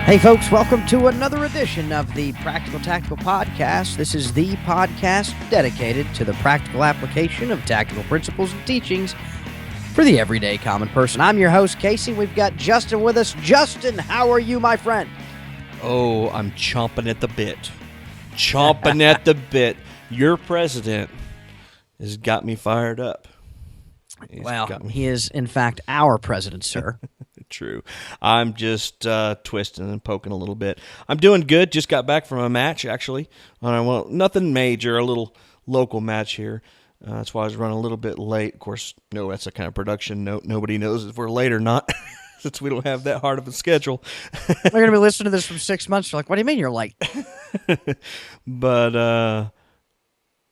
Hey folks, welcome to another edition of the Practical Tactical Podcast. This is the podcast dedicated to the practical application of tactical principles and teachings for the everyday common person. I'm your host, Casey. We've got Justin with us. Justin, how are you, my friend? Oh, I'm chomping at the bit. Chomping at the bit. Your president has got me fired up. He is, in fact, our president, sir. True. I'm just twisting and poking a little bit. I'm doing good. Just got back from a match, actually. Well, nothing major, a little local match here. That's why I was running a little bit late. Of course, no, that's a kind of production note. Nobody knows if we're late or not, since we don't have that hard of a schedule. We're going to be listening to this for 6 months. You're like, what do you mean you're late? But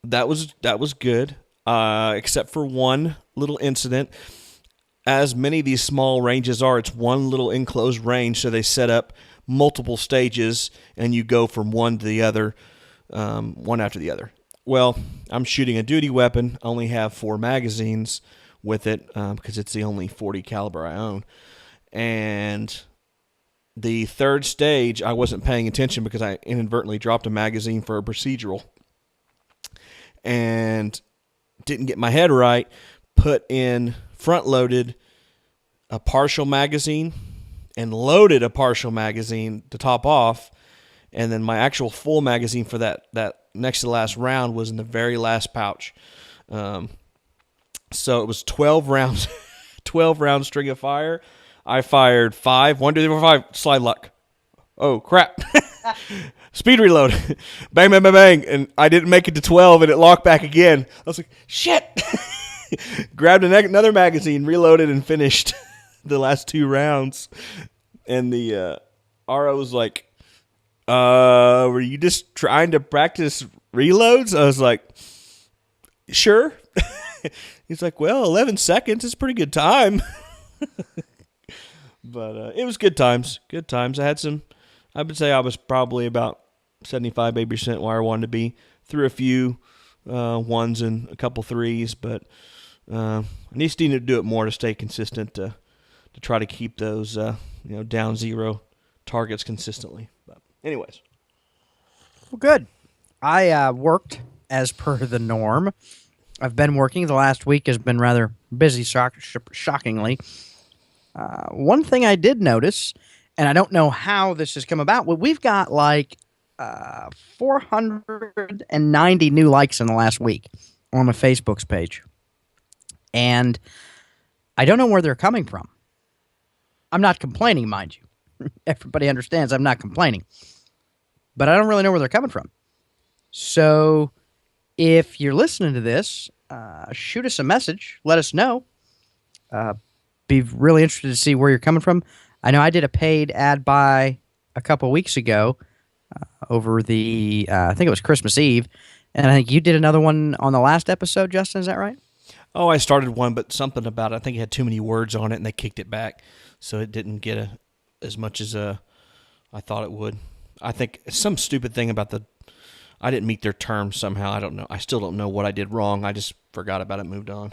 that was good, except for one little incident. As many of these small ranges are, it's one little enclosed range, so they set up multiple stages, and you go from one to the other, one after the other. Well, I'm shooting a duty weapon. I only have 4 magazines with it because it's the only .40 caliber I own. And the third stage, I wasn't paying attention because I inadvertently dropped a magazine for a procedural and didn't get my head right, put in front-loaded a partial magazine and loaded a partial magazine to top off, and then my actual full magazine for that next to the last round was in the very last pouch. So it was 12 rounds, 12 round string of fire. I fired 5, 1, 2, 3, 4, 5, slide luck. Oh, crap. Speed reload. Bang, bang, bang, bang. And I didn't make it to 12, and it locked back again. I was like, shit. Grabbed another magazine, reloaded, and finished the last 2 rounds. And the RO was like, were you just trying to practice reloads? I was like, sure. He's like, well, 11 seconds is a pretty good time. But it was good times. Good times. I would say I was probably about 75, 80% where I wanted to be. Threw a few ones and a couple threes, but I need to do it more to stay consistent to try to keep those down 0 targets consistently. But anyways, Well, good. I worked as per the norm. I've been working. The last week has been rather busy, shockingly. One thing I did notice, and I don't know how this has come about, we've got like 490 new likes in the last week on my Facebook's page. And I don't know where they're coming from. I'm not complaining, mind you. Everybody understands I'm not complaining. But I don't really know where they're coming from. So if you're listening to this, shoot us a message. Let us know. Be really interested to see where you're coming from. I know I did a paid ad buy a couple weeks ago over the, I think it was Christmas Eve. And I think you did another one on the last episode, Justin. Is that right? Oh, I started one, but something about it, I think it had too many words on it, and they kicked it back, so it didn't get as much as I thought it would. I think some stupid thing about I didn't meet their terms somehow. I don't know. I still don't know what I did wrong. I just forgot about it and moved on.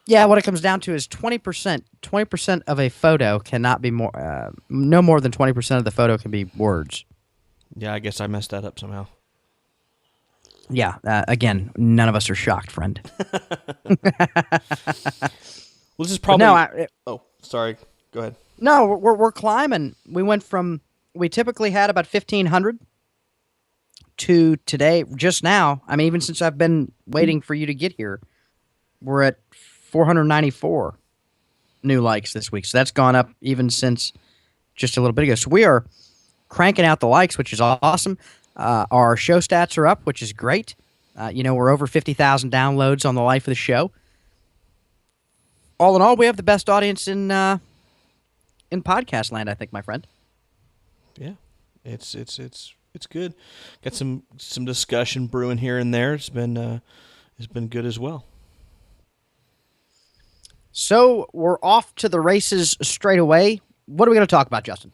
Yeah, what it comes down to is 20%. 20% of a photo cannot be more, no more than 20% of the photo can be words. Yeah, I guess I messed that up somehow. Yeah, again, none of us are shocked, friend. Well, this is probably... oh, sorry. Go ahead. No, we're climbing. We typically had about 1,500 to today, just now. I mean, even since I've been waiting for you to get here, we're at 494 new likes this week. So that's gone up even since just a little bit ago. So we are cranking out the likes, which is awesome. Our show stats are up, which is great. We're over 50,000 downloads on the life of the show. All in all, we have the best audience in podcast land, I think, my friend. Yeah, it's good. Got some discussion brewing here and there. It's been good as well. So we're off to the races straight away. What are we going to talk about, Justin?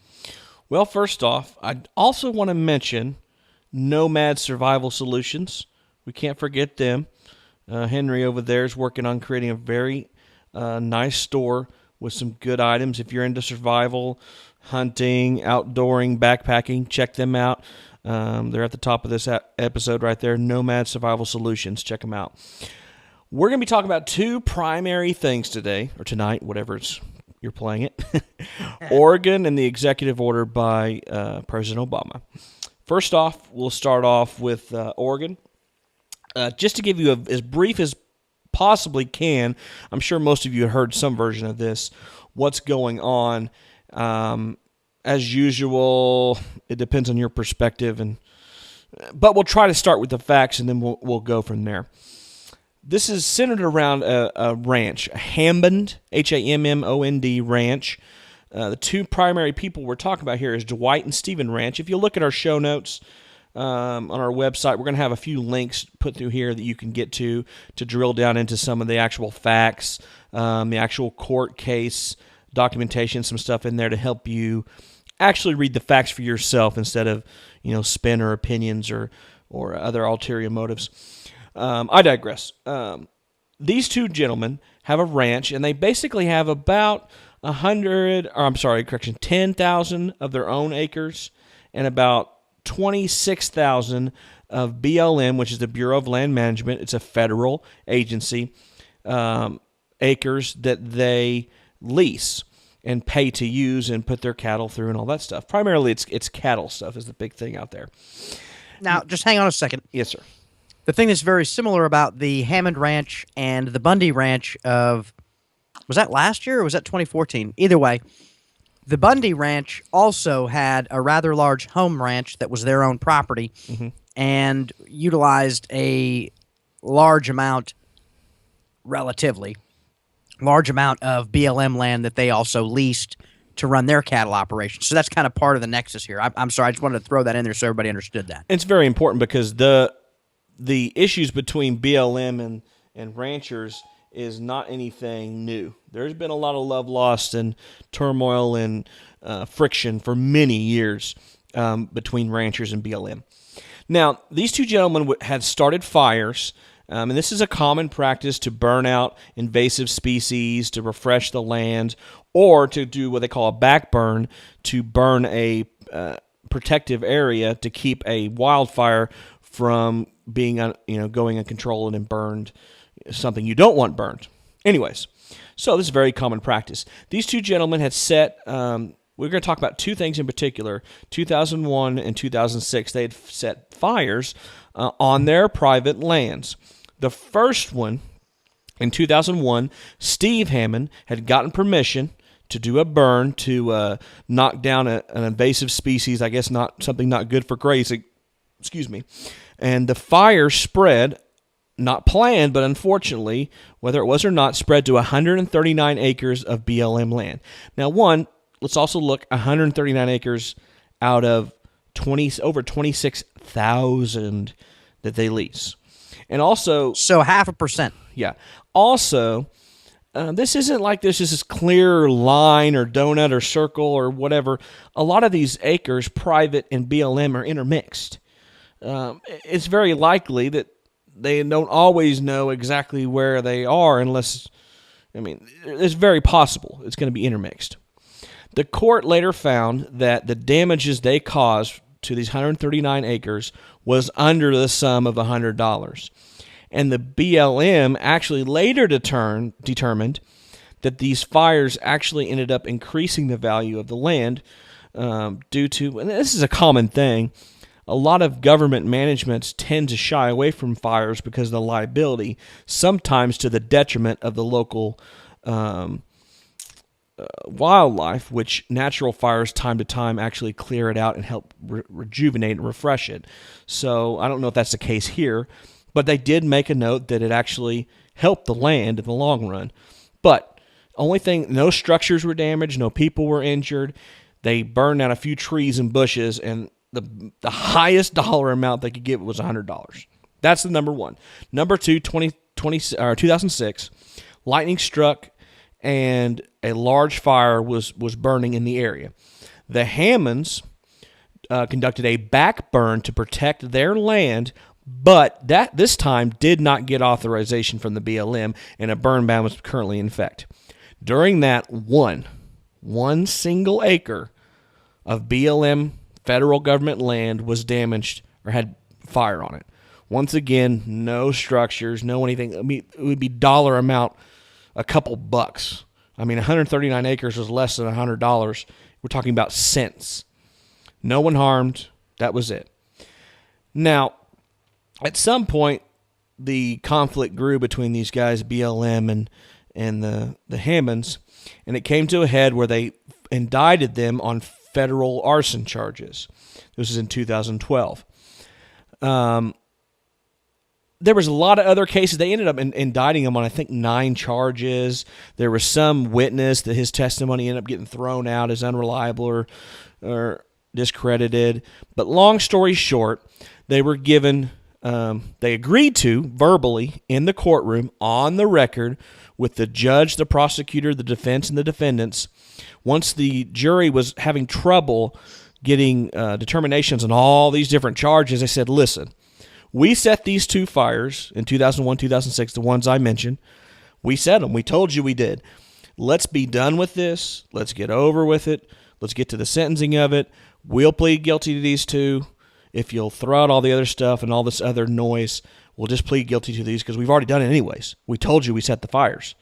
Well, first off, I also want to mention Nomad Survival Solutions. We can't forget them. Henry over there is working on creating a very nice store with some good items. If you're into survival, hunting, outdooring, backpacking, check them out. They're at the top of this episode right there, Nomad Survival Solutions. Check them out. We're going to be talking about two primary things today, or tonight, whatever you're playing it. Oregon and the executive order by President Obama. First off, we'll start off with Oregon. Just to give you as brief as possibly can, I'm sure most of you have heard some version of this, what's going on. As usual, it depends on your perspective, but we'll try to start with the facts, and then we'll go from there. This is centered around a ranch, a Hammond, Hammond ranch. The two primary people we're talking about here is Dwight and Stephen Ranch. If you look at our show notes on our website, we're going to have a few links put through here that you can get to drill down into some of the actual facts, the actual court case documentation, some stuff in there to help you actually read the facts for yourself instead of spin or opinions or other ulterior motives. I digress. These two gentlemen have a ranch, and they basically have about 10,000 of their own acres and about 26,000 of BLM, which is the Bureau of Land Management. It's a federal agency, acres that they lease and pay to use and put their cattle through and all that stuff. Primarily, it's cattle stuff is the big thing out there. Now, just hang on a second. Yes, sir. The thing that's very similar about the Hammond Ranch and the Bundy Ranch was that last year or was that 2014? Either way, the Bundy Ranch also had a rather large home ranch that was their own property and utilized a relatively large amount of BLM land that they also leased to run their cattle operations. So that's kind of part of the nexus here. I'm sorry, I just wanted to throw that in there so everybody understood that. It's very important because the issues between BLM and ranchers is not anything new. There's been a lot of love lost and turmoil and friction for many years between ranchers and BLM. Now, these two gentlemen had started fires, and this is a common practice to burn out invasive species, to refresh the land, or to do what they call a backburn, to burn a protective area to keep a wildfire from being going uncontrolled and burned, something you don't want burned. Anyways, so this is very common practice. These two gentlemen had set, we're going to talk about two things in particular, 2001 and 2006. They had set fires on their private lands. The first one, in 2001, Steve Hammond had gotten permission to do a burn to knock down an invasive species, I guess something not good for grazing, and the fire spread, not planned, but unfortunately, whether it was or not, spread to 139 acres of BLM land. Now, let's also look 139 acres out of over 26,000 that they lease. And also, so 0.5%. Yeah. Also, this isn't like this is this clear line or donut or circle or whatever. A lot of these acres, private and BLM, are intermixed. It's very likely that they don't always know exactly where they are it's very possible it's going to be intermixed. The court later found that the damages they caused to these 139 acres was under the sum of $100. And the BLM actually later determined that these fires actually ended up increasing the value of the land due to, and this is a common thing, a lot of government managements tend to shy away from fires because of the liability, sometimes to the detriment of the local wildlife, which natural fires time to time actually clear it out and help rejuvenate and refresh it. So I don't know if that's the case here, but they did make a note that it actually helped the land in the long run. But only thing, no structures were damaged, no people were injured. They burned down a few trees and bushes, and the highest dollar amount they could give was $100. That's the number one. Number two, 2006, lightning struck and a large fire was burning in the area. The Hammonds conducted a back burn to protect their land, but that this time did not get authorization from the BLM, and a burn ban was currently in effect. During that, one single acre of BLM federal government land was damaged or had fire on it. Once again, no structures, no anything. I mean, it would be dollar amount, a couple bucks. I mean, 139 acres was less than $100. We're talking about cents. No one harmed. That was it. Now, at some point, the conflict grew between these guys, BLM and the Hammonds, and it came to a head where they indicted them on federal arson charges. This was in 2012. There was a lot of other cases. They ended up indicting him on, I think, 9 charges. There was some witness that his testimony ended up getting thrown out as unreliable or discredited. But long story short, they were given, they agreed to verbally in the courtroom on the record with the judge, the prosecutor, the defense, and the defendants. Once the jury was having trouble getting determinations on all these different charges, they said, listen, we set these 2 fires in 2001, 2006, the ones I mentioned. We set them. We told you we did. Let's be done with this. Let's get over with it. Let's get to the sentencing of it. We'll plead guilty to these 2. If you'll throw out all the other stuff and all this other noise, we'll just plead guilty to these because we've already done it anyways. We told you we set the fires.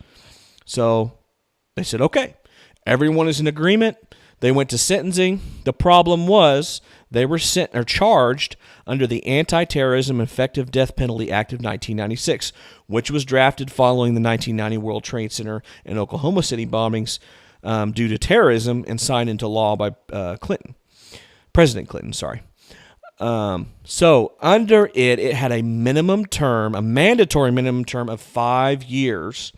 So they said, okay. Everyone is in agreement. They went to sentencing. The problem was they were charged under the Anti-Terrorism Effective Death Penalty Act of 1996, which was drafted following the 1990 World Trade Center and Oklahoma City bombings due to terrorism and signed into law by President Clinton. So under it had a minimum term, a mandatory minimum term of 5 years.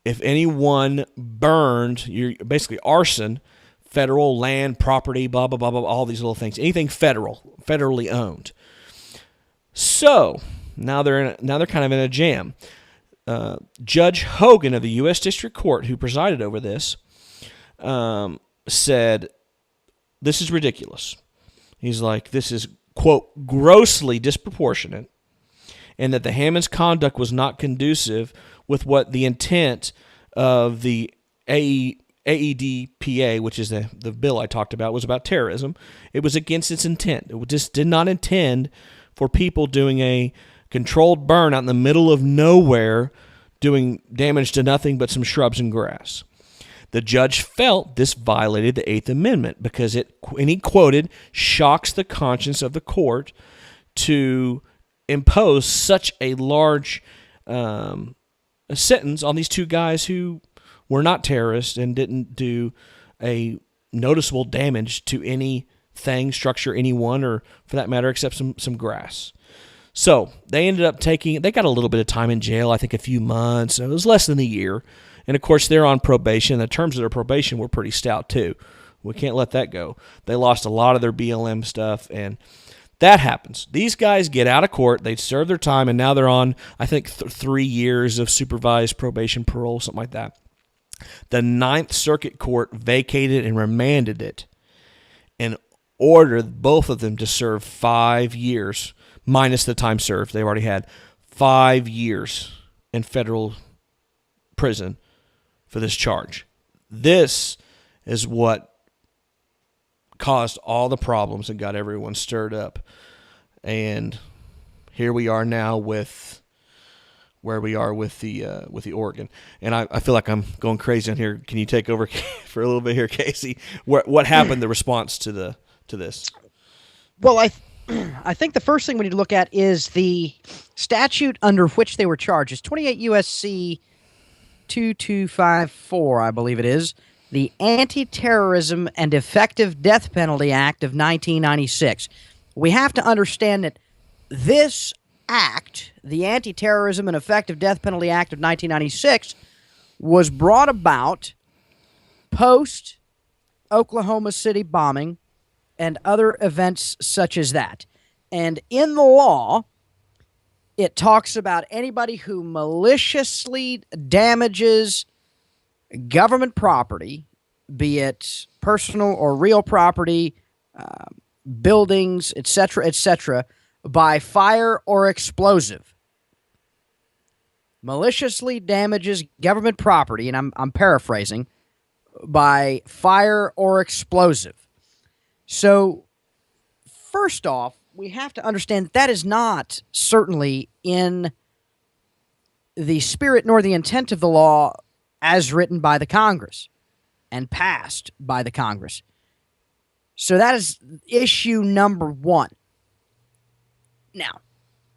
If anyone burned, basically arson, federal land, property, blah, blah, blah, blah, all these little things, anything federally owned. So now they're kind of in a jam. Judge Hogan of the U.S. District Court, who presided over this, said, this is ridiculous. He's like, this is, quote, grossly disproportionate, and that the Hammond's conduct was not conducive with what the intent of the AEDPA, which is the bill I talked about, was about terrorism. It was against its intent. It just did not intend for people doing a controlled burn out in the middle of nowhere, doing damage to nothing but some shrubs and grass. The judge felt this violated the Eighth Amendment because and he quoted, shocks the conscience of the court to impose such a large sentence on these 2 guys who were not terrorists and didn't do a noticeable damage to anything, structure, anyone, or for that matter, except some grass. So they ended up they got a little bit of time in jail, I think a few months. It was less than a year. And of course, they're on probation. The terms of their probation were pretty stout too. We can't let that go. They lost a lot of their BLM stuff, and that happens. These guys get out of court, they serve their time, and now they're on, I think, 3 years of supervised probation, parole, something like that. The Ninth Circuit Court vacated and remanded it and ordered both of them to serve 5 years, minus the time served. They already had 5 years in federal prison for this charge. This is what caused all the problems and got everyone stirred up. And here we are now with where we are with the Oregon. And I feel like I'm going crazy on here. Can you take over for a little bit here, Casey? What happened, the response to this? Well, I think the first thing we need to look at is the statute under which they were charged. It's 28 U.S.C. 2254, I believe it is, the Anti-Terrorism and Effective Death Penalty Act of 1996. We have to understand that this act, the Anti-Terrorism and Effective Death Penalty Act of 1996, was brought about post-Oklahoma City bombing and other events such as that. And in the law, It talks about anybody who maliciously damages government property, be it personal or real property, buildings, etc., by fire or explosive. Maliciously damages government property, and I'm paraphrasing, by fire or explosive. So, first off, we have to understand that is not certainly in the spirit nor the intent of the law as written by the Congress and passed by the Congress. So that is issue number one. Now,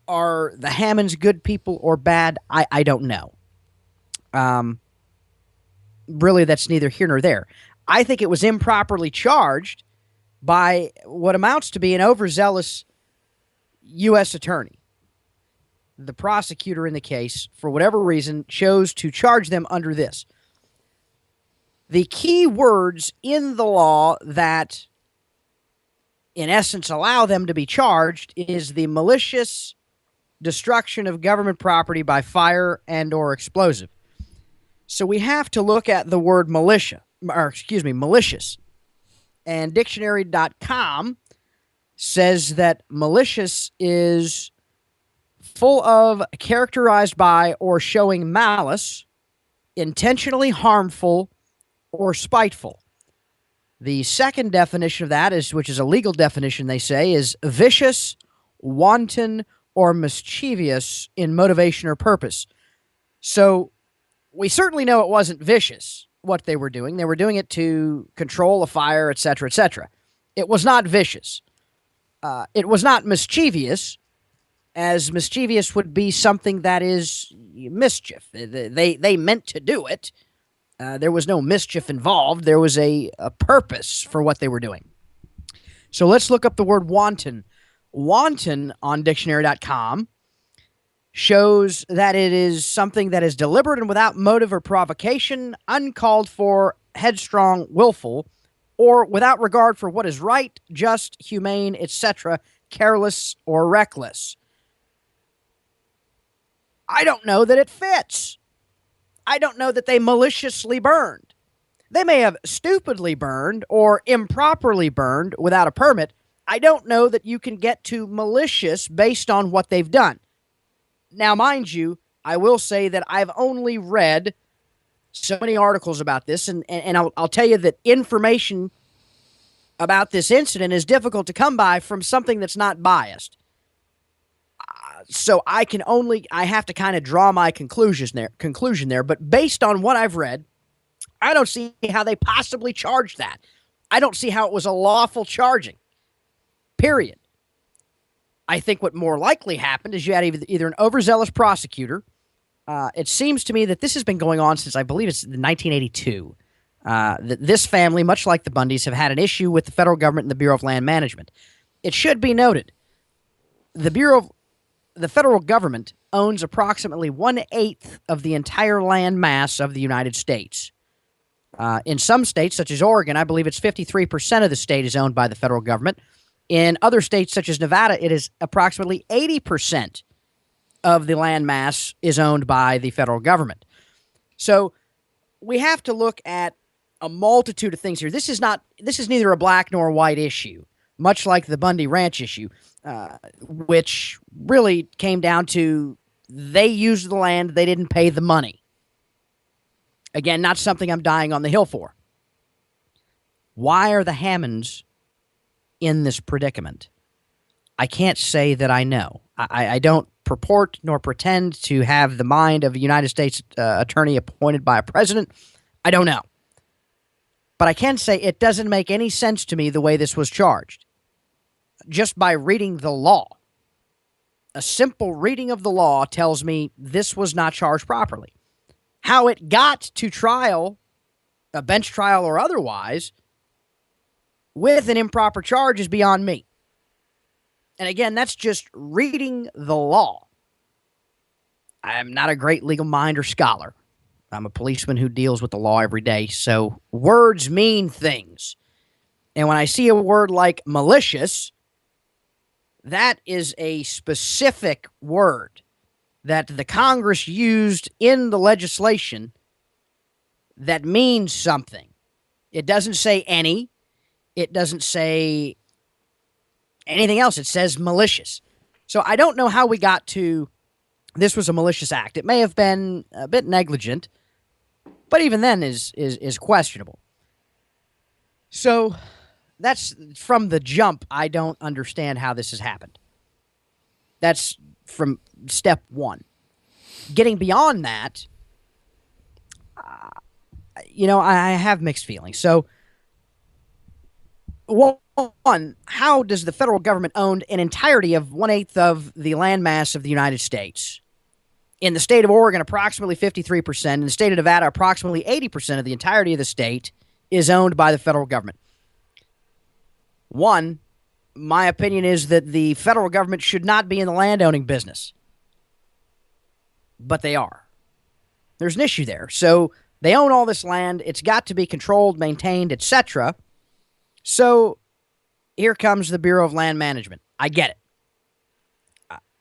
are the Hammonds good people or bad? I don't know. Really, that's neither here nor there. I think it was improperly charged by what amounts to be an overzealous U.S. attorney. The prosecutor in the case, for whatever reason, chose to charge them under this. The key words in the law that, in essence, allow them to be charged is the malicious destruction of government property by fire and or explosive. So we have to look at the word malicious. And dictionary.com says that malicious is full of, characterized by, or showing malice, intentionally harmful, or spiteful. The second definition of that is, which is a legal definition, they say, is vicious, wanton, or mischievous in motivation or purpose. So we certainly know it wasn't vicious, what they were doing. They were doing it to control a fire, etc., etc. It was not vicious. It was not mischievous, as mischievous would be something that is mischief. They meant to do it. There was no mischief involved. There was a purpose for what they were doing. So let's look up the word wanton. Wanton on dictionary.com shows that it is something that is deliberate and without motive or provocation, uncalled for, headstrong, willful, or without regard for what is right, just, humane, etc., careless, or reckless. I don't know that it fits. I don't know that they maliciously burned. They may have stupidly burned or improperly burned without a permit. I don't know that you can get to malicious based on what they've done. Now, mind you, I will say that I've only read so many articles about this, and I'll tell you that information about this incident is difficult to come by from something that's not biased. So I have to kind of draw my conclusion there. But based on what I've read, I don't see how they possibly charged that. I don't see how it was a lawful charging. Period. I think what more likely happened is you had either an overzealous prosecutor. It seems to me that this has been going on since, I believe it's 1982. This family, much like the Bundys, have had an issue with the federal government and the Bureau of Land Management. It should be noted, the federal government owns approximately 1/8 of the entire land mass of the United States. In some states, such as Oregon, I believe it's 53% of the state is owned by the federal government. In other states, such as Nevada, it is approximately 80% of the land mass is owned by the federal government. So we have to look at a multitude of things here. This is neither a black nor a white issue, much like the Bundy Ranch issue, which really came down to they used the land, they didn't pay the money. Again, not something I'm dying on the hill for. Why are the Hammonds in this predicament? I can't say that I know. I don't purport nor pretend to have the mind of a United States attorney appointed by a president. I don't know. But I can say it doesn't make any sense to me the way this was charged. Just by reading the law. A simple reading of the law tells me this was not charged properly. How it got to trial, a bench trial or otherwise, with an improper charge is beyond me. And again, that's just reading the law. I'm not a great legal mind or scholar. I'm a policeman who deals with the law every day, so words mean things. And when I see a word like malicious, that is a specific word. that the Congress used in the legislation that means something. It doesn't say any. It doesn't say anything else. It says malicious. So I don't know how we got to this was a malicious act. It may have been a bit negligent, but even then is questionable. So that's from the jump. I don't understand how this has happened. That's from step one. Getting beyond that, I have mixed feelings. So, one, how does the federal government own an entirety of 1/8 of the landmass of the United States? In the state of Oregon, approximately 53%. In the state of Nevada, approximately 80% of the entirety of the state is owned by the federal government. One, my opinion is that the federal government should not be in the landowning business. But they are. There's an issue there. So they own all this land. It's got to be controlled, maintained, etc. So here comes the Bureau of Land Management. I get it.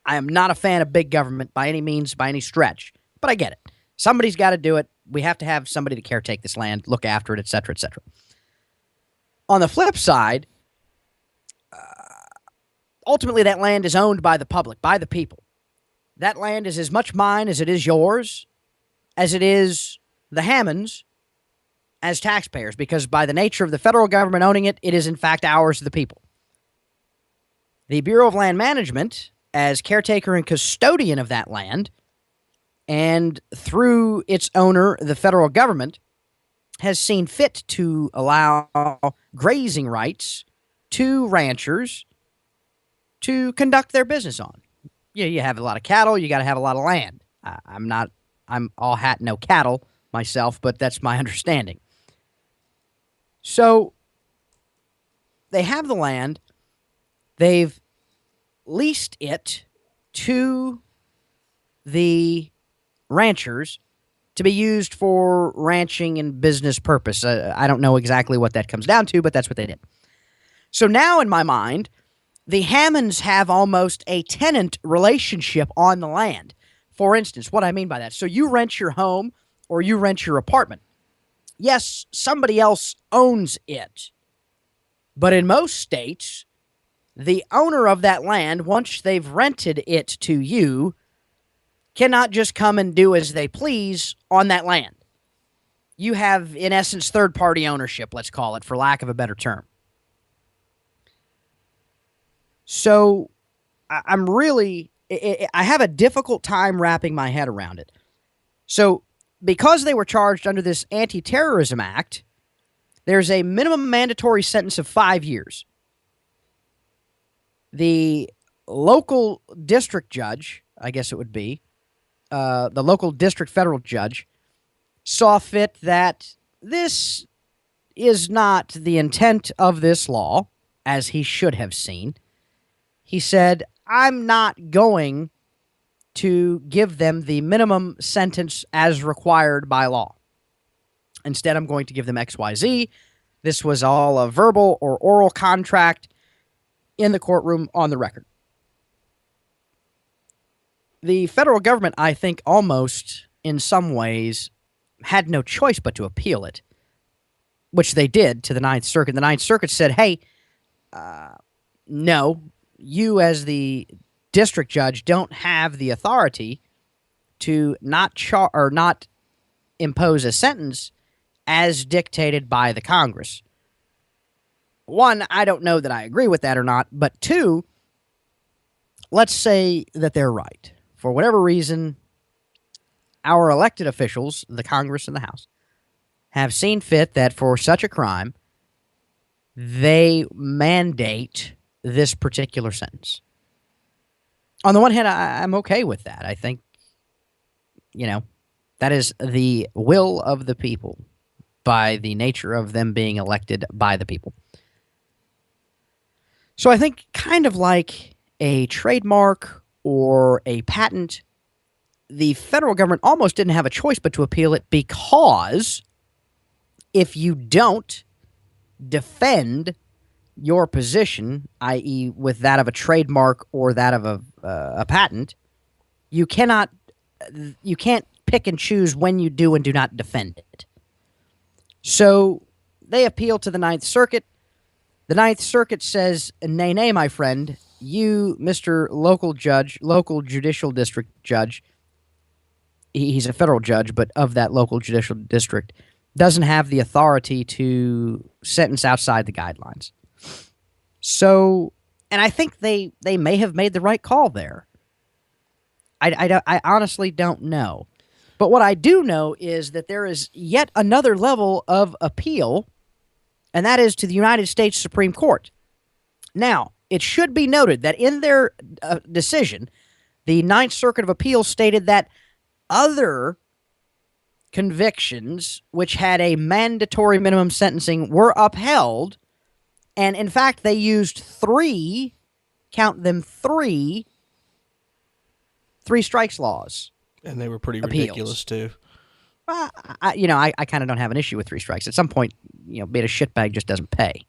I am not a fan of big government by any means, by any stretch, but I get it. Somebody's got to do it. We have to have somebody to caretake this land, look after it, etc., etc. On the flip side, ultimately that land is owned by the public, by the people. That land is as much mine as it is yours, as it is the Hammonds, as taxpayers, because by the nature of the federal government owning it, it is in fact ours, the people. The Bureau of Land Management, as caretaker and custodian of that land, and through its owner, the federal government, has seen fit to allow grazing rights to ranchers to conduct their business on. You have a lot of cattle, you got to have a lot of land. I'm all hat, no cattle myself, but that's my understanding. So they have the land, they've leased it to the ranchers to be used for ranching and business purpose. I don't know exactly what that comes down to, but that's what they did. So now in my mind, the Hammonds have almost a tenant relationship on the land. For instance, what I mean by that, so you rent your home or you rent your apartment. Yes, somebody else owns it. But in most states, the owner of that land, once they've rented it to you, cannot just come and do as they please on that land. You have, in essence, third-party ownership, let's call it, for lack of a better term. So I have a difficult time wrapping my head around it. So because they were charged under this Anti-Terrorism Act, there's a minimum mandatory sentence of 5 years. The local district judge, I guess it would be, the local district federal judge, saw fit that this is not the intent of this law, as he should have seen. He said, I'm not going to give them the minimum sentence as required by law. Instead, I'm going to give them XYZ. This was all a verbal or oral contract in the courtroom on the record. The federal government, I think, almost in some ways had no choice but to appeal it, which they did to the Ninth Circuit. The Ninth Circuit said, hey, no, you as the district judge don't have the authority to not impose a sentence as dictated by the Congress. One, I don't know that I agree with that or not, but two, let's say that they're right. For whatever reason, our elected officials, the Congress and the House, have seen fit that for such a crime, they mandate this particular sentence. On the one hand, I'm okay with that. I think, that is the will of the people by the nature of them being elected by the people. So I think kind of like a trademark or a patent, the federal government almost didn't have a choice but to appeal it, because if you don't defend your position, i.e. with that of a trademark or that of a patent, you can't pick and choose when you do and do not defend it. So they appeal to the Ninth Circuit. The Ninth Circuit says, nay, nay, my friend, you, Mr. Local Judge, local judicial district judge, he's a federal judge, but of that local judicial district, doesn't have the authority to sentence outside the guidelines. So, and I think they may have made the right call there. I honestly don't know. But what I do know is that there is yet another level of appeal, and that is to the United States Supreme Court. Now, it should be noted that in their decision, the Ninth Circuit of Appeals stated that other convictions which had a mandatory minimum sentencing were upheld, and in fact, they used three strikes laws. And they were pretty appeals. Ridiculous, too. I kind of don't have an issue with three strikes. At some point, being a shitbag just doesn't pay.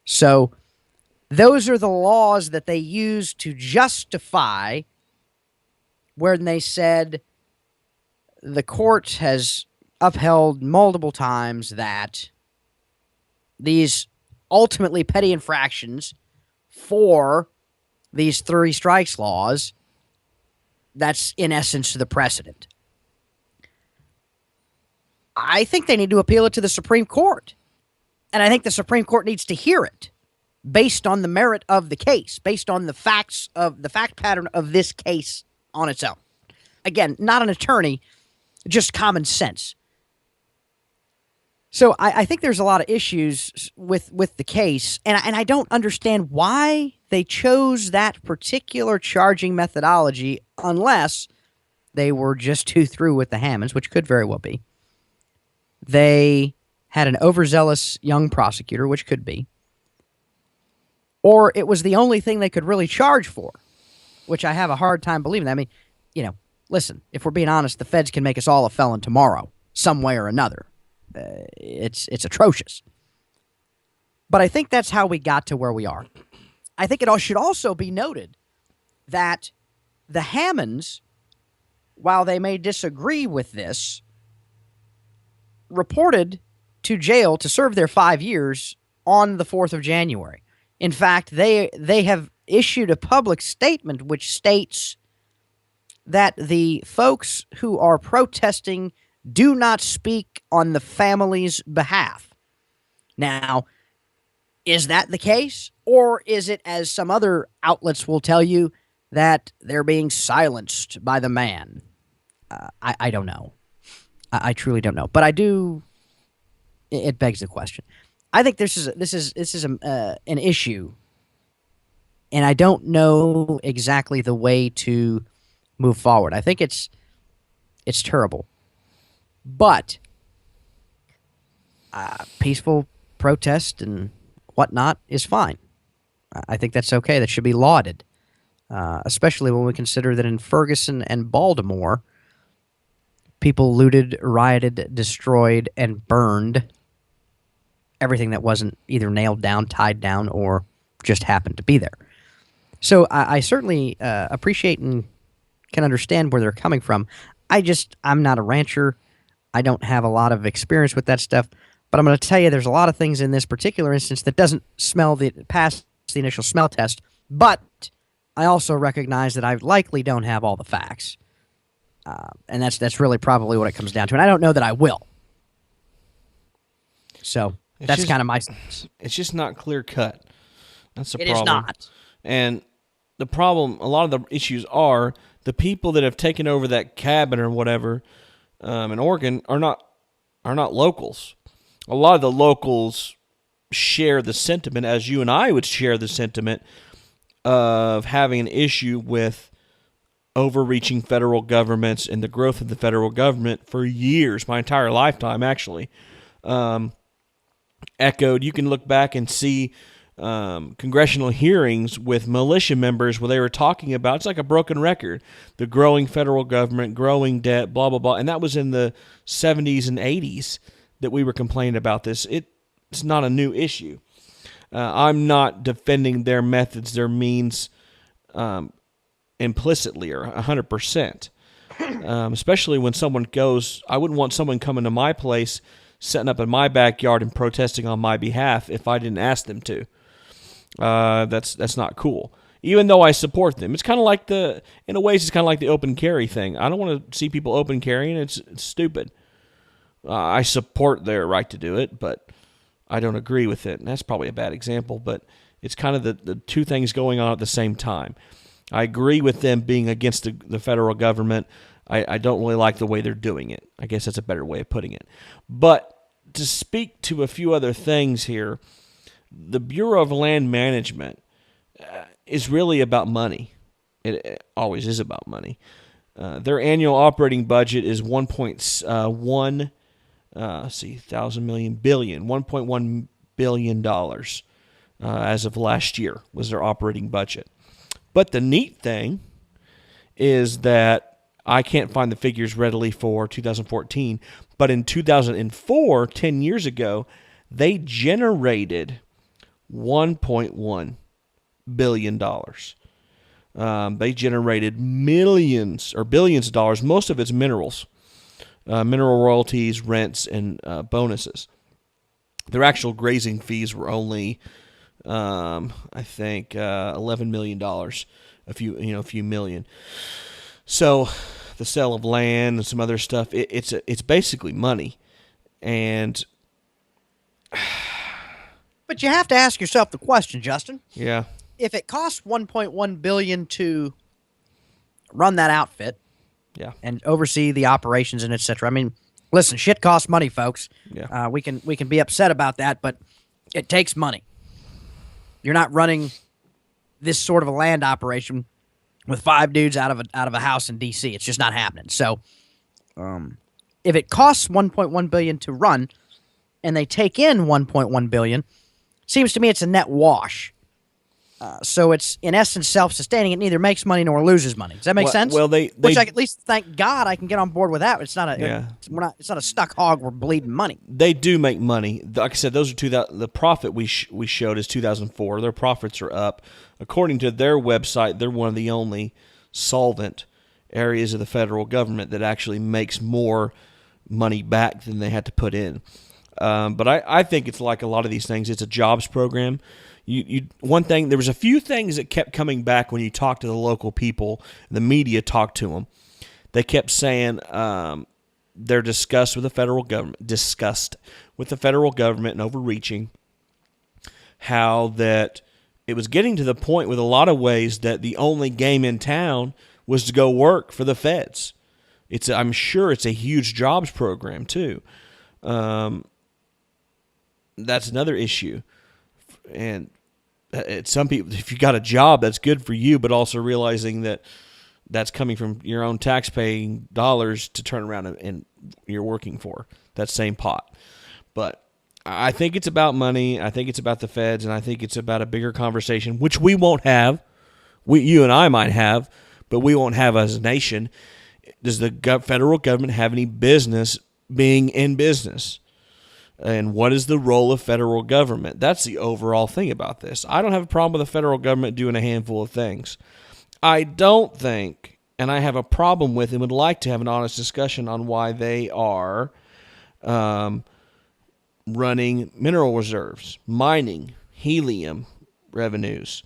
So those are the laws that they used to justify when they said the court has upheld multiple times that these ultimately petty infractions for these three strikes laws, that's in essence the precedent. I think they need to appeal it to the Supreme Court. And I think the Supreme Court needs to hear it based on the merit of the case, based on the fact pattern of this case on its own. Again, not an attorney, just common sense. So I think there's a lot of issues with the case, and I don't understand why they chose that particular charging methodology unless they were just too through with the Hammonds, which could very well be. They had an overzealous young prosecutor, which could be. Or it was the only thing they could really charge for, which I have a hard time believing. I mean, listen, if we're being honest, the feds can make us all a felon tomorrow, some way or another. It's atrocious. But I think that's how we got to where we are. I think it should also be noted that the Hammonds, while they may disagree with this, reported to jail to serve their 5 years on the 4th of January. In fact, they have issued a public statement which states that the folks who are protesting do not speak on the family's behalf. Now, is that the case? Or is it, as some other outlets will tell you, that they're being silenced by the man? I don't know. I truly don't know. But I do. It begs the question. I think this is an issue, and I don't know exactly the way to move forward. I think it's terrible. But peaceful protest and whatnot is fine. I think that's okay. That should be lauded, especially when we consider that in Ferguson and Baltimore, people looted, rioted, destroyed, and burned everything that wasn't either nailed down, tied down, or just happened to be there. So I certainly appreciate and can understand where they're coming from. I'm not a rancher. I don't have a lot of experience with that stuff, but I'm going to tell you there's a lot of things in this particular instance that doesn't pass the initial smell test, but I also recognize that I likely don't have all the facts, and that's really probably what it comes down to, and I don't know that I will. So that's kind of my stance. It's just not clear cut. That's the problem. It is not. And the problem, a lot of the issues are the people that have taken over that cabin or whatever in Oregon are not locals. A lot of the locals share the sentiment, as you and I would share the sentiment, of having an issue with overreaching federal governments and the growth of the federal government for years, my entire lifetime actually. Echoed, you can look back and see congressional hearings with militia members where they were talking about, it's like a broken record, the growing federal government, growing debt, blah, blah, blah. And that was in the 70s and 80s that we were complaining about this. It's not a new issue. I'm not defending their methods, their means. implicitly or 100%. Especially when someone goes, I wouldn't want someone coming to my place, setting up in my backyard and protesting on my behalf if I didn't ask them to. That's not cool. Even though I support them, it's kind of like in a ways, it's kind of like the open carry thing. I don't want to see people open carrying. It's stupid. I support their right to do it, but I don't agree with it. And that's probably a bad example, but it's kind of the two things going on at the same time. I agree with them being against the federal government. I don't really like the way they're doing it. I guess that's a better way of putting it. But to speak to a few other things here, the Bureau of Land Management is really about money. It always is about money. Their annual operating budget is $1.1 billion as of last year was their operating budget. But the neat thing is that I can't find the figures readily for 2014, but in 2004, 10 years ago, they generated $1.1 billion. They generated millions or billions of dollars. Most of it's minerals, mineral royalties, rents, and bonuses. Their actual grazing fees were only, I think, $11 million, a few million. So the sale of land and some other stuff, it's basically money, and. But you have to ask yourself the question, Justin. Yeah. If it costs $1.1 billion to run that outfit, yeah, and oversee the operations and etc. I mean, listen, shit costs money, folks. Yeah. We can be upset about that, but it takes money. You're not running this sort of a land operation with 5 dudes out of a house in D.C. It's just not happening. So, if it costs $1.1 billion to run, and they take in $1.1 billion, seems to me it's a net wash. So it's in essence self-sustaining. It neither makes money nor loses money. Does that make sense? Well, which I at least thank God I can get on board with that. It's not a it's not a stuck hog. We're bleeding money. They do make money. Like I said, those are the profit we showed is 2004. Their profits are up. According to their website, they're one of the only solvent areas of the federal government that actually makes more money back than they had to put in. But I think it's like a lot of these things. It's a jobs program. One thing, there was a few things that kept coming back when you talked to the local people, the media talked to them. They kept saying they're discussed with the federal government and overreaching, how that it was getting to the point with a lot of ways that the only game in town was to go work for the feds. I'm sure it's a huge jobs program too. That's another issue. And some people, if you got a job, that's good for you, but also realizing that that's coming from your own tax-paying dollars to turn around and you're working for that same pot. But I think it's about money. I think it's about the feds, and I think it's about a bigger conversation, which we won't have. You and I might have, but we won't have as a nation. Does the federal government have any business being in business? And what is the role of federal government? That's the overall thing about this. I don't have a problem with the federal government doing a handful of things. I don't think, and I have a problem with and would like to have an honest discussion on why they are running mineral reserves, mining, helium revenues,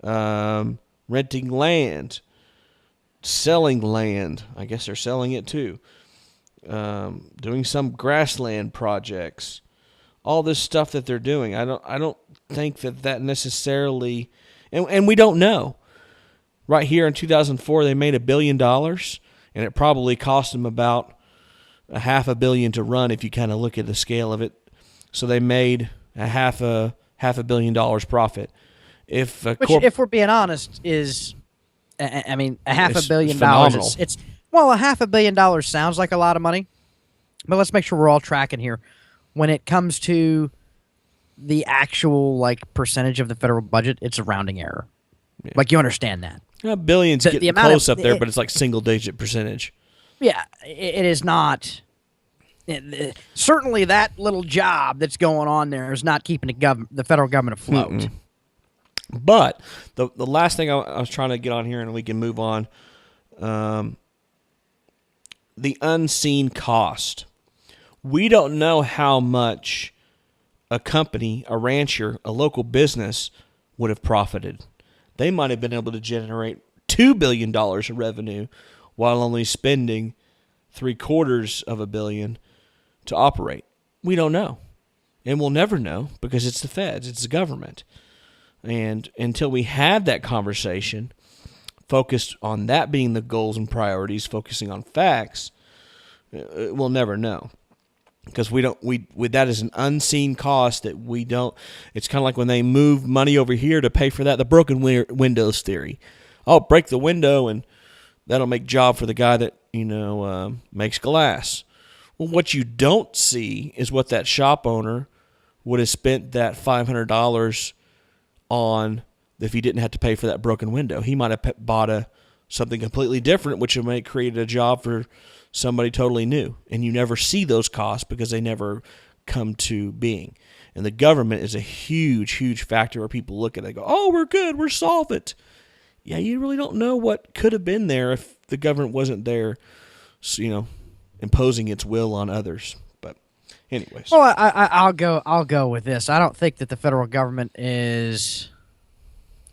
renting land, selling land. I guess they're selling it too. Doing some grassland projects, all this stuff that they're doing. I don't think that necessarily, and we don't know. Right here in 2004, they made $1 billion, and it probably cost them about $500 million to run if you kind of look at the scale of it. So they made $500 million profit. Which, if we're being honest, is I mean, $500 million. It's $500 million sounds like a lot of money, but let's make sure we're all tracking here. When it comes to the actual percentage of the federal budget, it's a rounding error. Yeah. You understand that. Billions getting close up there, but it's like single-digit percentage. Yeah, it is not. Certainly, that little job that's going on there is not keeping the federal government afloat. But the last thing I was trying to get on here, and we can move on, the unseen cost. We don't know how much a company, a rancher, a local business would have profited. They might have been able to generate $2 billion of revenue while only spending $750 million to operate. We don't know. And we'll never know because it's the feds, it's the government. And until we have that conversation, focused on that being the goals and priorities, focusing on facts, we'll never know. Because that is an unseen cost that we don't. It's kind of like when they move money over here to pay for that, the broken windows theory. Oh, break the window and that'll make job for the guy that makes glass. Well, what you don't see is what that shop owner would have spent that $500 on if he didn't have to pay for that broken window. He might have bought something completely different, which would make created a job for somebody totally new. And you never see those costs because they never come to being. And the government is a huge, huge factor where people look at it and go, oh, we're good, we're solvent. Yeah, you really don't know what could have been there if the government wasn't there, imposing its will on others. But anyways. Well, I'll go with this. I don't think that the federal government is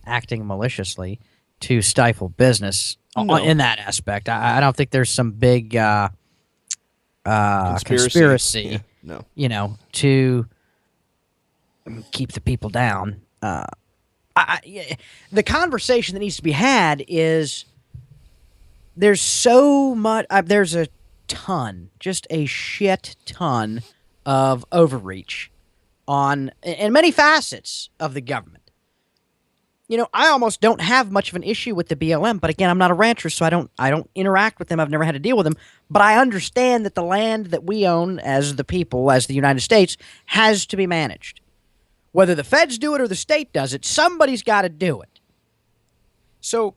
acting maliciously to stifle business in that aspect. I don't think there's some big conspiracy to keep the people down. The conversation that needs to be had is there's so much, there's a ton, just a shit ton of overreach in many facets of the government. I almost don't have much of an issue with the BLM, but again, I'm not a rancher, so I don't interact with them. I've never had to deal with them, but I understand that the land that we own as the people, as the United States, has to be managed. Whether the feds do it or the state does it, somebody's got to do it. So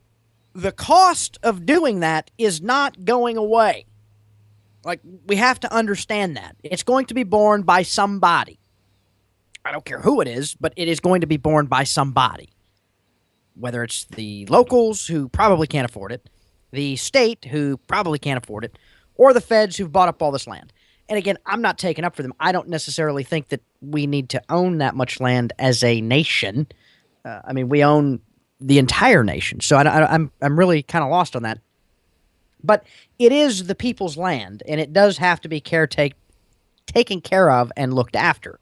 the cost of doing that is not going away. Like, we have to understand that. It's going to be borne by somebody. I don't care who it is, but it is going to be borne by somebody. Whether it's the locals who probably can't afford it, the state who probably can't afford it, or the feds who've bought up all this land. And again, I'm not taking up for them. I don't necessarily think that we need to own that much land as a nation. We own the entire nation, so I'm really kind of lost on that. But it is the people's land, and it does have to be taken care of and looked after.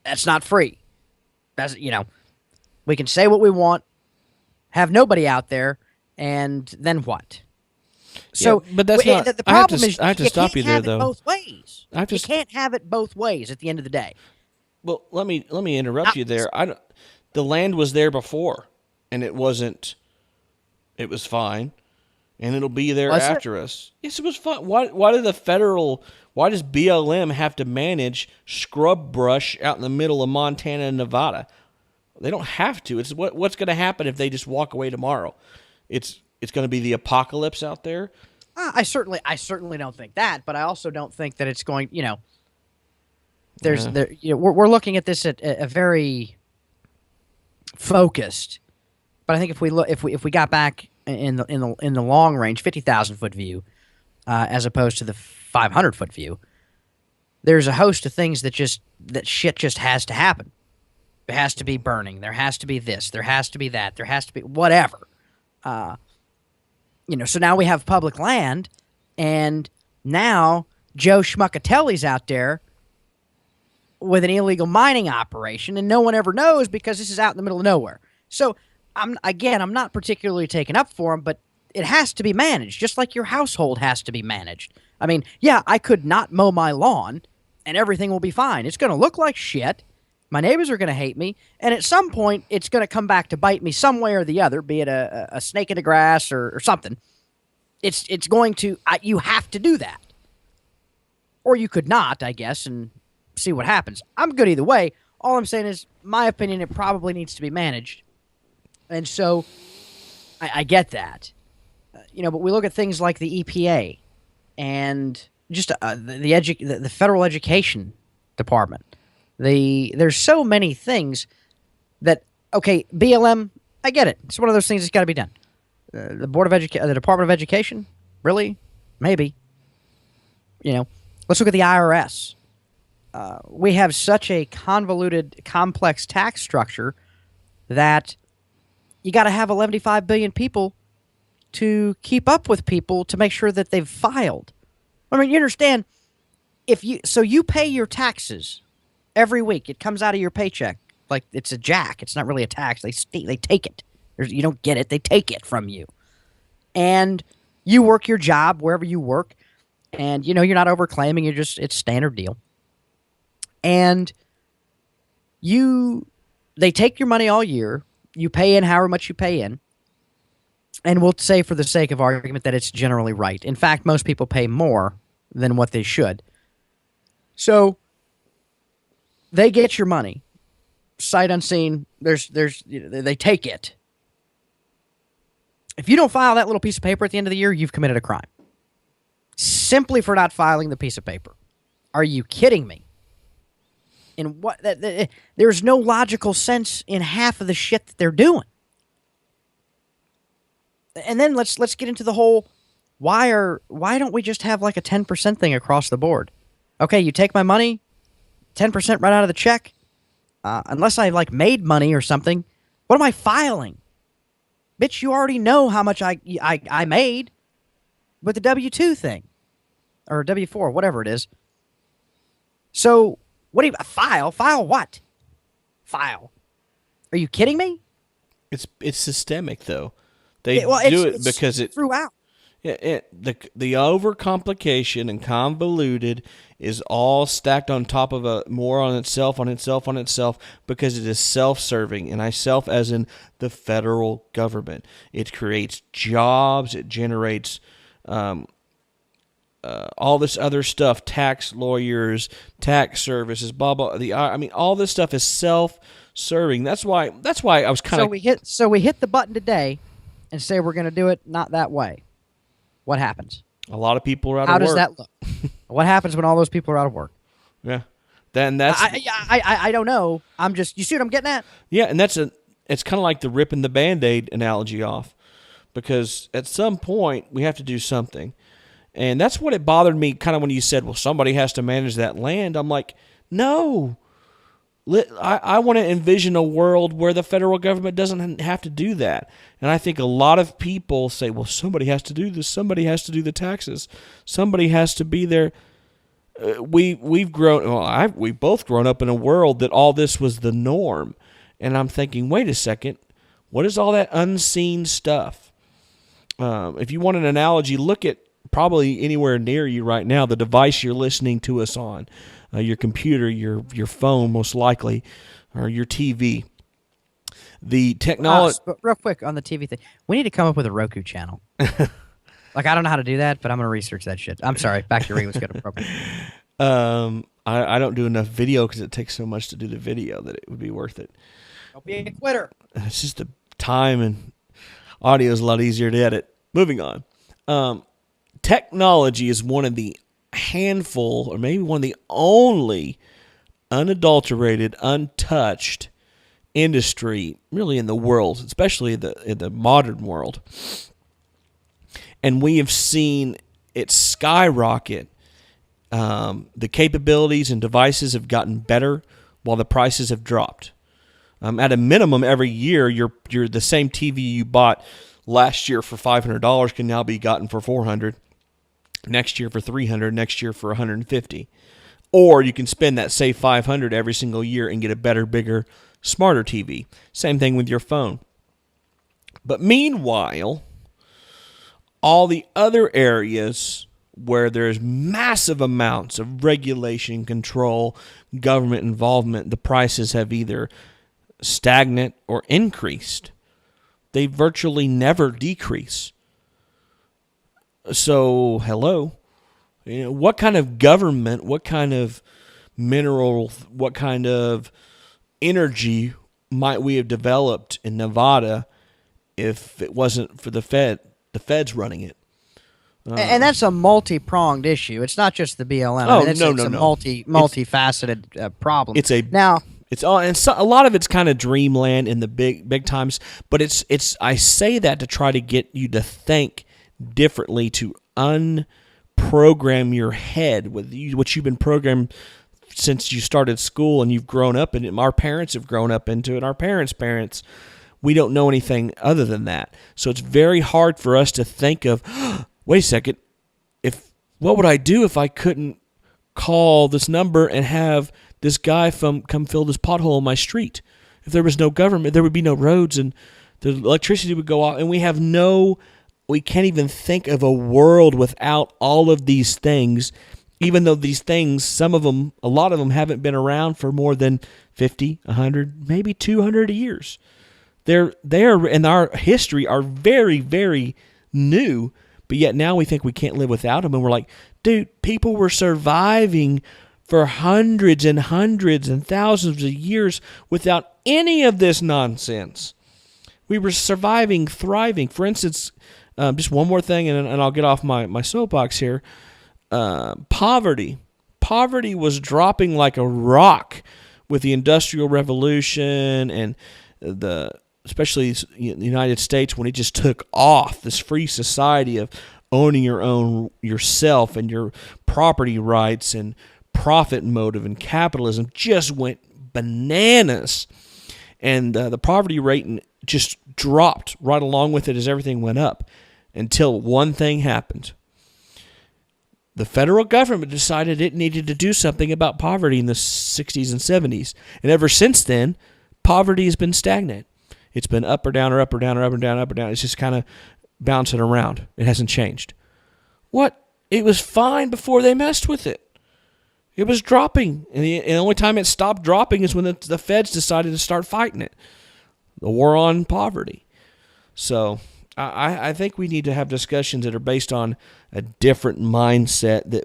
That's not free. We can say what we want, have nobody out there, and then what? So, but that's not. The problem is I have to stop you there, though. Both ways. You can't have it both ways at the end of the day. Well, let me interrupt you there. The land was there before, and it wasn't. It was fine, and it'll be there after us. Yes, it was fine. Why does BLM have to manage scrub brush out in the middle of Montana and Nevada? They don't have to. It's what's going to happen if they just walk away tomorrow. It's going to be the apocalypse out there. I certainly don't think that, but I also don't think that it's going. We're looking at this at a very focused. But I think if we got back in the long range 50,000-foot view, as opposed to the 500-foot view, there's a host of things that shit just has to happen. There has to be burning. There has to be this. There has to be that. There has to be whatever. So now we have public land, and now Joe Schmuckatelli's out there with an illegal mining operation, and no one ever knows because this is out in the middle of nowhere. So, I'm not particularly taken up for him, but it has to be managed, just like your household has to be managed. I could not mow my lawn, and everything will be fine. It's going to look like shit. My neighbors are going to hate me, and at some point, it's going to come back to bite me some way or the other, be it a snake in the grass or something. It's going to you have to do that. Or you could not, I guess, and see what happens. I'm good either way. All I'm saying is, my opinion, it probably needs to be managed. And so, I get that. But we look at things like the EPA and just the Federal Education Department. There's so many things that Okay, BLM, I get it. It's one of those things that's got to be done. The the Department of Education, really? Maybe. Let's look at the IRS. We have such a convoluted, complex tax structure that you got to have 115 billion people to keep up with people to make sure that they've filed. I mean, you understand, you pay your taxes every week. It comes out of your paycheck like it's a jack. It's not really a tax. They take it. You don't get it. They take it from you. And you work your job wherever you work, and you're not overclaiming. It's standard deal. And they take your money all year. You pay in however much you pay in. And we'll say, for the sake of argument, that it's generally right. In fact, most people pay more than what they should. So they get your money, sight unseen. They take it. If you don't file that little piece of paper at the end of the year, you've committed a crime. Simply for not filing the piece of paper. Are you kidding me? In what? There's no logical sense in half of the shit that they're doing. And then let's get into the whole why don't we just have like a 10% thing across the board? Okay, you take my money, 10% right out of the check. Unless I made money or something, what am I filing? Bitch, you already know how much I made with the W-2 thing. Or W-4, whatever it is. So, what do you... File? File what? File. Are you kidding me? It's systemic, though. They do it because it... throughout. Yeah, the overcomplication and convoluted is all stacked on top of more on itself, because it is self-serving, and I self as in the federal government. It creates jobs, it generates all this other stuff, tax lawyers, tax services, blah blah. All this stuff is self-serving. That's why I was kind of So we hit the button today and say we're going to do it not that way. What happens? A lot of people are out How of work. How does that look? What happens when all those people are out of work? Yeah. Then that's... I don't know. You see what I'm getting at? Yeah, and it's kind of like the ripping the Band-Aid analogy off. Because at some point, we have to do something. And that's what it bothered me kind of when you said, well, somebody has to manage that land. I'm like, no. I want to envision a world where the federal government doesn't have to do that. And I think a lot of people say, well, somebody has to do this. Somebody has to do the taxes. Somebody has to be there. We've both grown up in a world that all this was the norm. And I'm thinking, wait a second. What is all that unseen stuff? If you want an analogy, look at probably anywhere near you right now, the device you're listening to us on. Your computer, your phone, most likely, or your TV. The technology... real quick on the TV thing. We need to come up with a Roku channel. I don't know how to do that, but I'm going to research that shit. I'm sorry. Back to Ringo's got a program. I don't do enough video because it takes so much to do the video that it would be worth it. Don't be a quitter. It's just the time, and audio is a lot easier to edit. Moving on. Technology is one of the handful, or maybe one of the only unadulterated, untouched industry really in the world, especially in the modern world. And we have seen it skyrocket. The capabilities and devices have gotten better while the prices have dropped. At a minimum, every year, the same TV you bought last year for $500 can now be gotten for $400. Next year for $300, next year for $150. Or you can spend that same $500 every single year and get a better, bigger, smarter TV. Same thing with your phone. But meanwhile, all the other areas where there's massive amounts of regulation, control, government involvement, the prices have either stagnant or increased. They virtually never decrease. So, hello, what kind of government, what kind of mineral, what kind of energy might we have developed in Nevada if it wasn't for the feds running it? And that's a multi-pronged issue. It's not just the BLM. Oh, it's a multifaceted problem. It's a It's all, and so, a lot of it's kind of dreamland in the big times. But it's. I say that to try to get you to think differently, to unprogram your head with what you've been programmed since you started school and you've grown up in it. Our parents have grown up into it. Our parents. We don't know anything other than that. So it's very hard for us to think of, wait a second, what would I do if I couldn't call this number and have this guy come fill this pothole in my street? If there was no government, there would be no roads, and the electricity would go off, and we can't even think of a world without all of these things, even though these things, a lot of them haven't been around for more than 50, 100, maybe 200 years. They are in our history are very, very new, but yet now we think we can't live without them. And we're like, dude, people were surviving for hundreds and hundreds and thousands of years without any of this nonsense. We were surviving, thriving. For instance, just one more thing, and I'll get off my soapbox here. Poverty. Poverty was dropping like a rock with the Industrial Revolution and especially the United States, when it just took off, this free society of owning yourself and your property rights and profit motive and capitalism just went bananas. And the poverty rate just dropped right along with it as everything went up, until one thing happened. The federal government decided it needed to do something about poverty in the 60s and 70s. And ever since then, poverty has been stagnant. It's been up or down or up or down or up or down, up or down. It's just kind of bouncing around. It hasn't changed. What? It was fine before they messed with it. It was dropping. And the only time it stopped dropping is when the feds decided to start fighting it. The war on poverty. So I think we need to have discussions that are based on a different mindset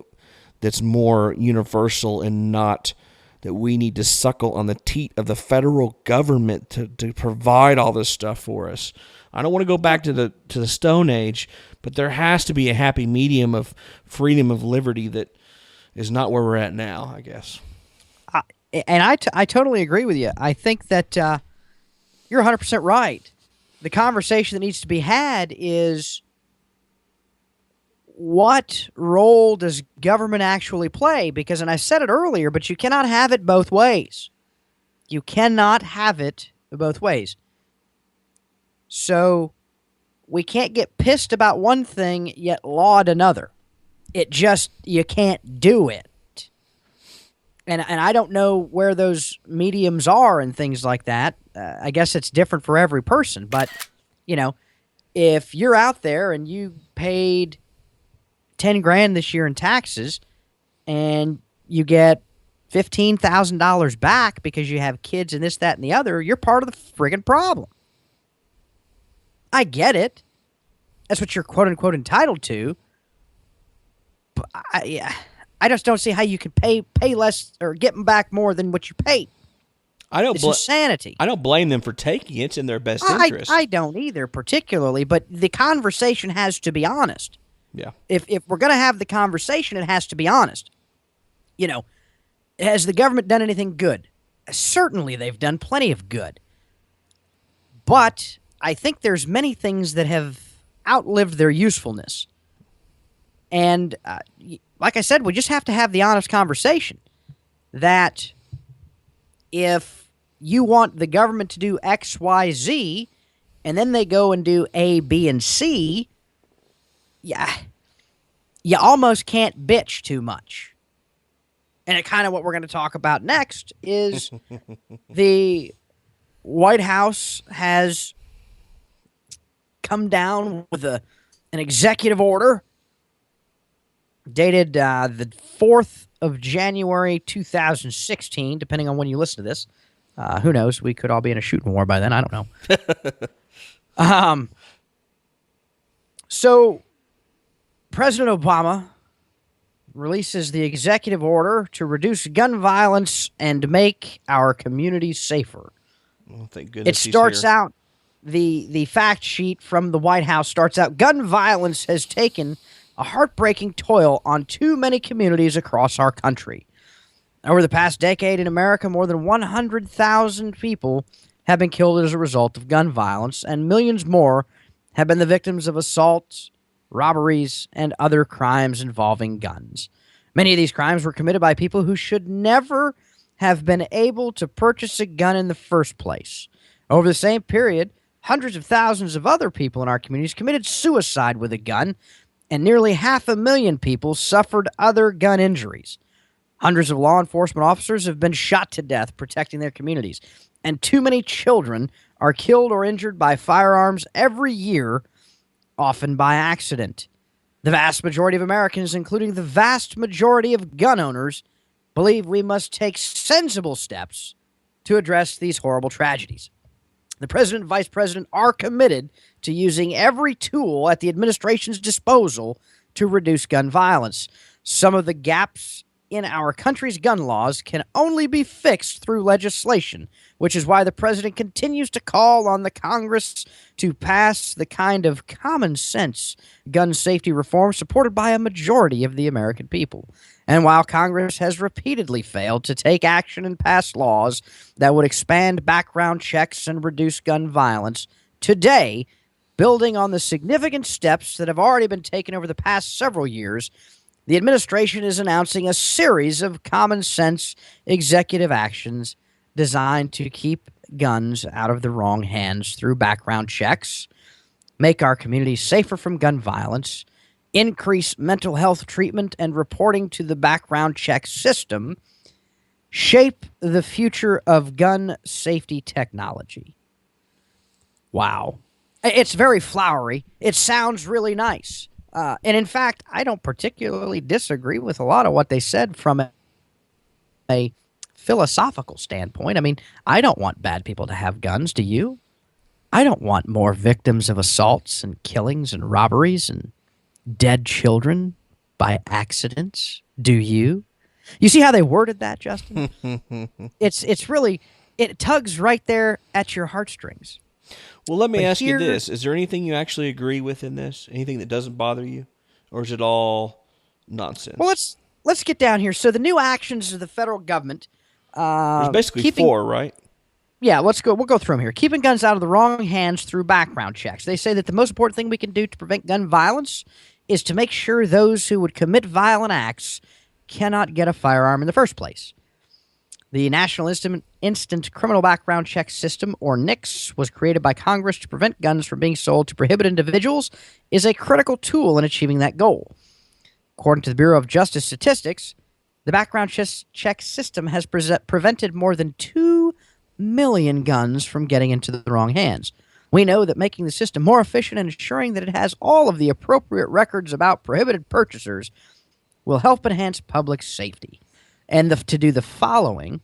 that's more universal, and not that we need to suckle on the teat of the federal government to provide all this stuff for us. I don't want to go back to the Stone Age, but there has to be a happy medium of freedom of liberty that is not where we're at now, I guess. I totally agree with you. I think that you're 100% right. The conversation that needs to be had is, what role does government actually play? Because, and I said it earlier, but you cannot have it both ways. You cannot have it both ways. So we can't get pissed about one thing yet laud another. You can't do it. And I don't know where those mediums are and things like that. I guess it's different for every person. But, if you're out there and you paid $10,000 this year in taxes, and you get $15,000 back because you have kids and this, that, and the other, you're part of the friggin' problem. I get it. That's what you're quote unquote entitled to. But I just don't see how you could pay less or get them back more than what you paid. It's insanity. I don't blame them for taking it. It's in their best interest. I don't either, particularly. But the conversation has to be honest. Yeah. If we're going to have the conversation, it has to be honest. Has the government done anything good? Certainly, they've done plenty of good. But I think there's many things that have outlived their usefulness. And like I said, we just have to have the honest conversation that if you want the government to do X, Y, Z, and then they go and do A, B, and C, you almost can't bitch too much. And kind of what we're going to talk about next is the White House has come down with an executive order dated the 4th of January 2016, depending on when you listen to this. Who knows? We could all be in a shooting war by then. I don't know. So President Obama releases the executive order to reduce gun violence and make our communities safer. Well, thank goodness it starts out, the fact sheet from the White House starts out, gun violence has taken a heartbreaking toll on too many communities across our country. Over the past decade in America, more than 100,000 people have been killed as a result of gun violence, and millions more have been the victims of assaults, robberies, and other crimes involving guns. Many of these crimes were committed by people who should never have been able to purchase a gun in the first place. Over the same period, hundreds of thousands of other people in our communities committed suicide with a gun, and nearly 500,000 people suffered other gun injuries. Hundreds of law enforcement officers have been shot to death protecting their communities, and too many children are killed or injured by firearms every year, often by accident. The vast majority of Americans, including the vast majority of gun owners, believe we must take sensible steps to address these horrible tragedies. The president and vice president are committed to using every tool at the administration's disposal to reduce gun violence. Some of the gaps in our country's gun laws can only be fixed through legislation, which is why the president continues to call on the Congress to pass the kind of common sense gun safety reform supported by a majority of the American people. And while Congress has repeatedly failed to take action and pass laws that would expand background checks and reduce gun violence, today, building on the significant steps that have already been taken over the past several years, the administration is announcing a series of common sense executive actions designed to keep guns out of the wrong hands through background checks, make our communities safer from gun violence, increase mental health treatment and reporting to the background check system, shape the future of gun safety technology. Wow. It's very flowery. It sounds really nice. And in fact, I don't particularly disagree with a lot of what they said from a philosophical standpoint. I mean, I don't want bad people to have guns, do you? I don't want more victims of assaults and killings and robberies and dead children by accidents, do you? You see how they worded that, Justin? It's really, it tugs right there at your heartstrings. Well, let me ask you this. Is there anything you actually agree with in this? Anything that doesn't bother you? Or is it all nonsense? Well, let's get down here. So the new actions of the federal government... There's basically four, right? Yeah, we'll go through them here. Keeping guns out of the wrong hands through background checks. They say that the most important thing we can do to prevent gun violence is to make sure those who would commit violent acts cannot get a firearm in the first place. The National Instant Criminal Background Check System, or NICS, was created by Congress to prevent guns from being sold to prohibited individuals, is a critical tool in achieving that goal. According to the Bureau of Justice Statistics, the background check system has prevented more than 2 million guns from getting into the wrong hands. We know that making the system more efficient and ensuring that it has all of the appropriate records about prohibited purchasers will help enhance public safety. And to do the following,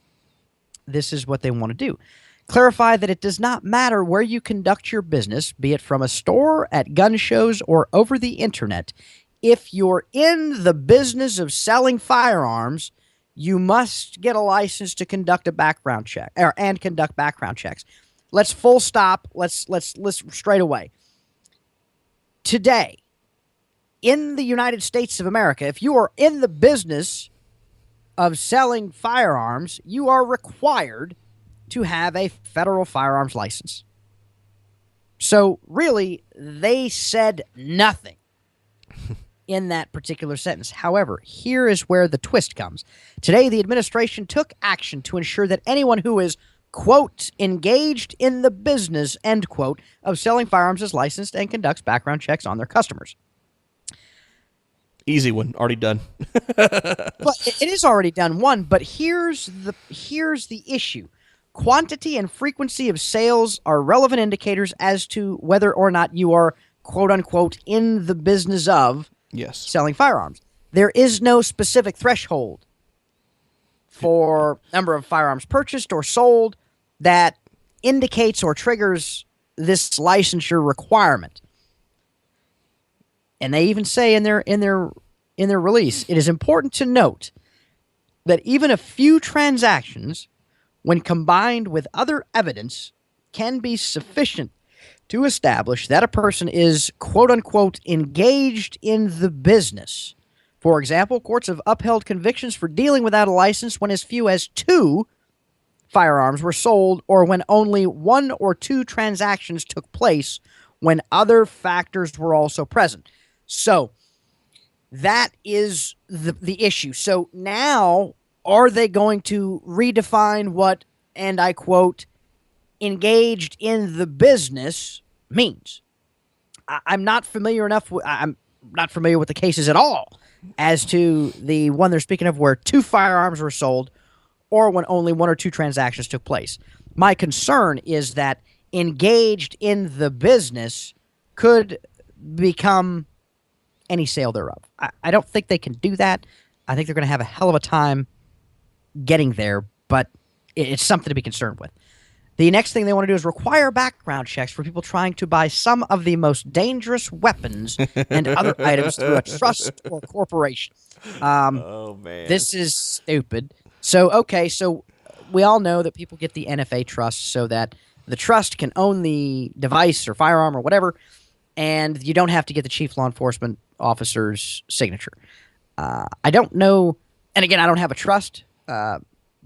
this is what they want to do. Clarify that it does not matter where you conduct your business, be it from a store, at gun shows, or over the internet. If you're in the business of selling firearms, you must get a license to conduct a background check and conduct background checks. Let's full stop. Let's straight away. Today, in the United States of America, if you are in the business of selling firearms, you are required to have a federal firearms license. So really, they said nothing in that particular sentence. However, here is where the twist comes. Today, the administration took action to ensure that anyone who is, quote, engaged in the business, end quote, of selling firearms is licensed and conducts background checks on their customers. Easy one, already done. Well, it is already done, one, but here's the issue. Quantity and frequency of sales are relevant indicators as to whether or not you are, quote unquote, in the business of selling firearms. There is no specific threshold for number of firearms purchased or sold that indicates or triggers this licensure requirement. And they even say in their release, it is important to note that even a few transactions, when combined with other evidence, can be sufficient to establish that a person is, quote unquote, engaged in the business For example, courts have upheld convictions for dealing without a license when as few as 2 firearms were sold or when only 1 or 2 transactions took place when other factors were also present. So that is the issue. So now, are they going to redefine what, and I quote, engaged in the business means? I'm not familiar I'm not familiar with the cases at all as to the one they're speaking of where 2 firearms were sold or when only 1 or 2 transactions took place. My concern is that engaged in the business could become any sale thereof. I don't think they can do that. I think they're going to have a hell of a time getting there, but it's something to be concerned with. The next thing they want to do is require background checks for people trying to buy some of the most dangerous weapons and other items through a trust or corporation. Oh, man. This is stupid. So we all know that people get the NFA trust so that the trust can own the device or firearm or whatever, and you don't have to get the chief law enforcement officer's signature. I don't know, and again, I don't have a trust.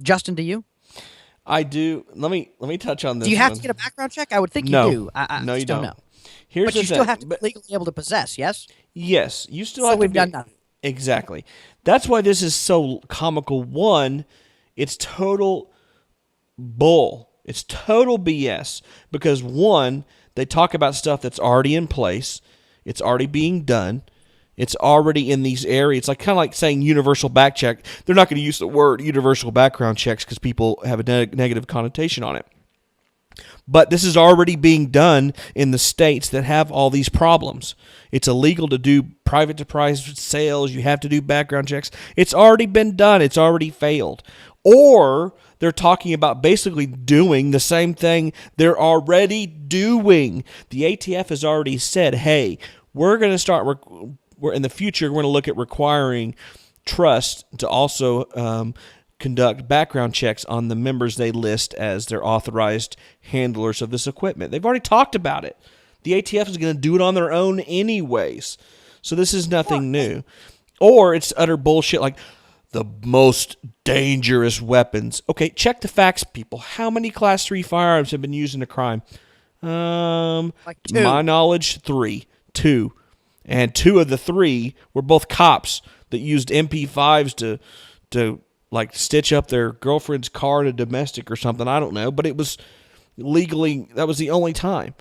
Justin, do you? I do. Let me touch on this. Do you have one. to get a background check? I would think No. you do. I No, you still don't. know. Here's But the you still thing. have to be legally able to possess, yes? Yes, you still So have to we've be, done nothing. Exactly. That's why this is so comical. One, it's total bull. It's total BS because one, they talk about stuff that's already in place. It's already being done. It's already in these areas. It's like kind of like saying universal back check. They're not going to use the word universal background checks because people have a negative connotation on it. But this is already being done in the states that have all these problems. It's illegal to do private-to-private sales. You have to do background checks. It's already been done. It's already failed. Or they're talking about basically doing the same thing they're already doing. The ATF has already said, hey, we're going to start, we're in the future, we're going to look at requiring trust to also conduct background checks on the members they list as their authorized handlers of this equipment. They've already talked about it. The ATF is going to do it on their own anyways. So this is nothing new. Or it's utter bullshit like the most dangerous weapons. Okay, check the facts, people. How many Class 3 firearms have been used in a crime? Like 2. My knowledge, 3. 2. And 2 of the 3 were both cops that used MP5s to like stitch up their girlfriend's car in a domestic or something. I don't know, but it was legally, that was the only time.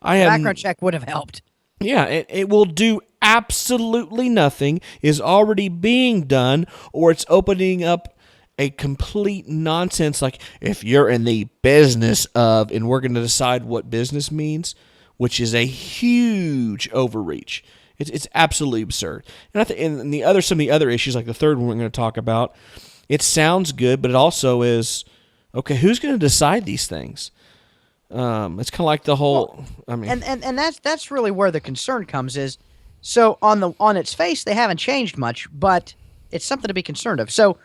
Background check would have helped. Yeah, it will do absolutely nothing, is already being done, or it's opening up a complete nonsense like if you're in the business of, and we're going to decide what business means, which is a huge overreach. It's absolutely absurd. And I think and some of the other issues, like the third one we're going to talk about, it sounds good, but it also is, okay, who's going to decide these things? It's kind of like the whole. And that's really where the concern comes. Is so on its face they haven't changed much, but it's something to be concerned of. So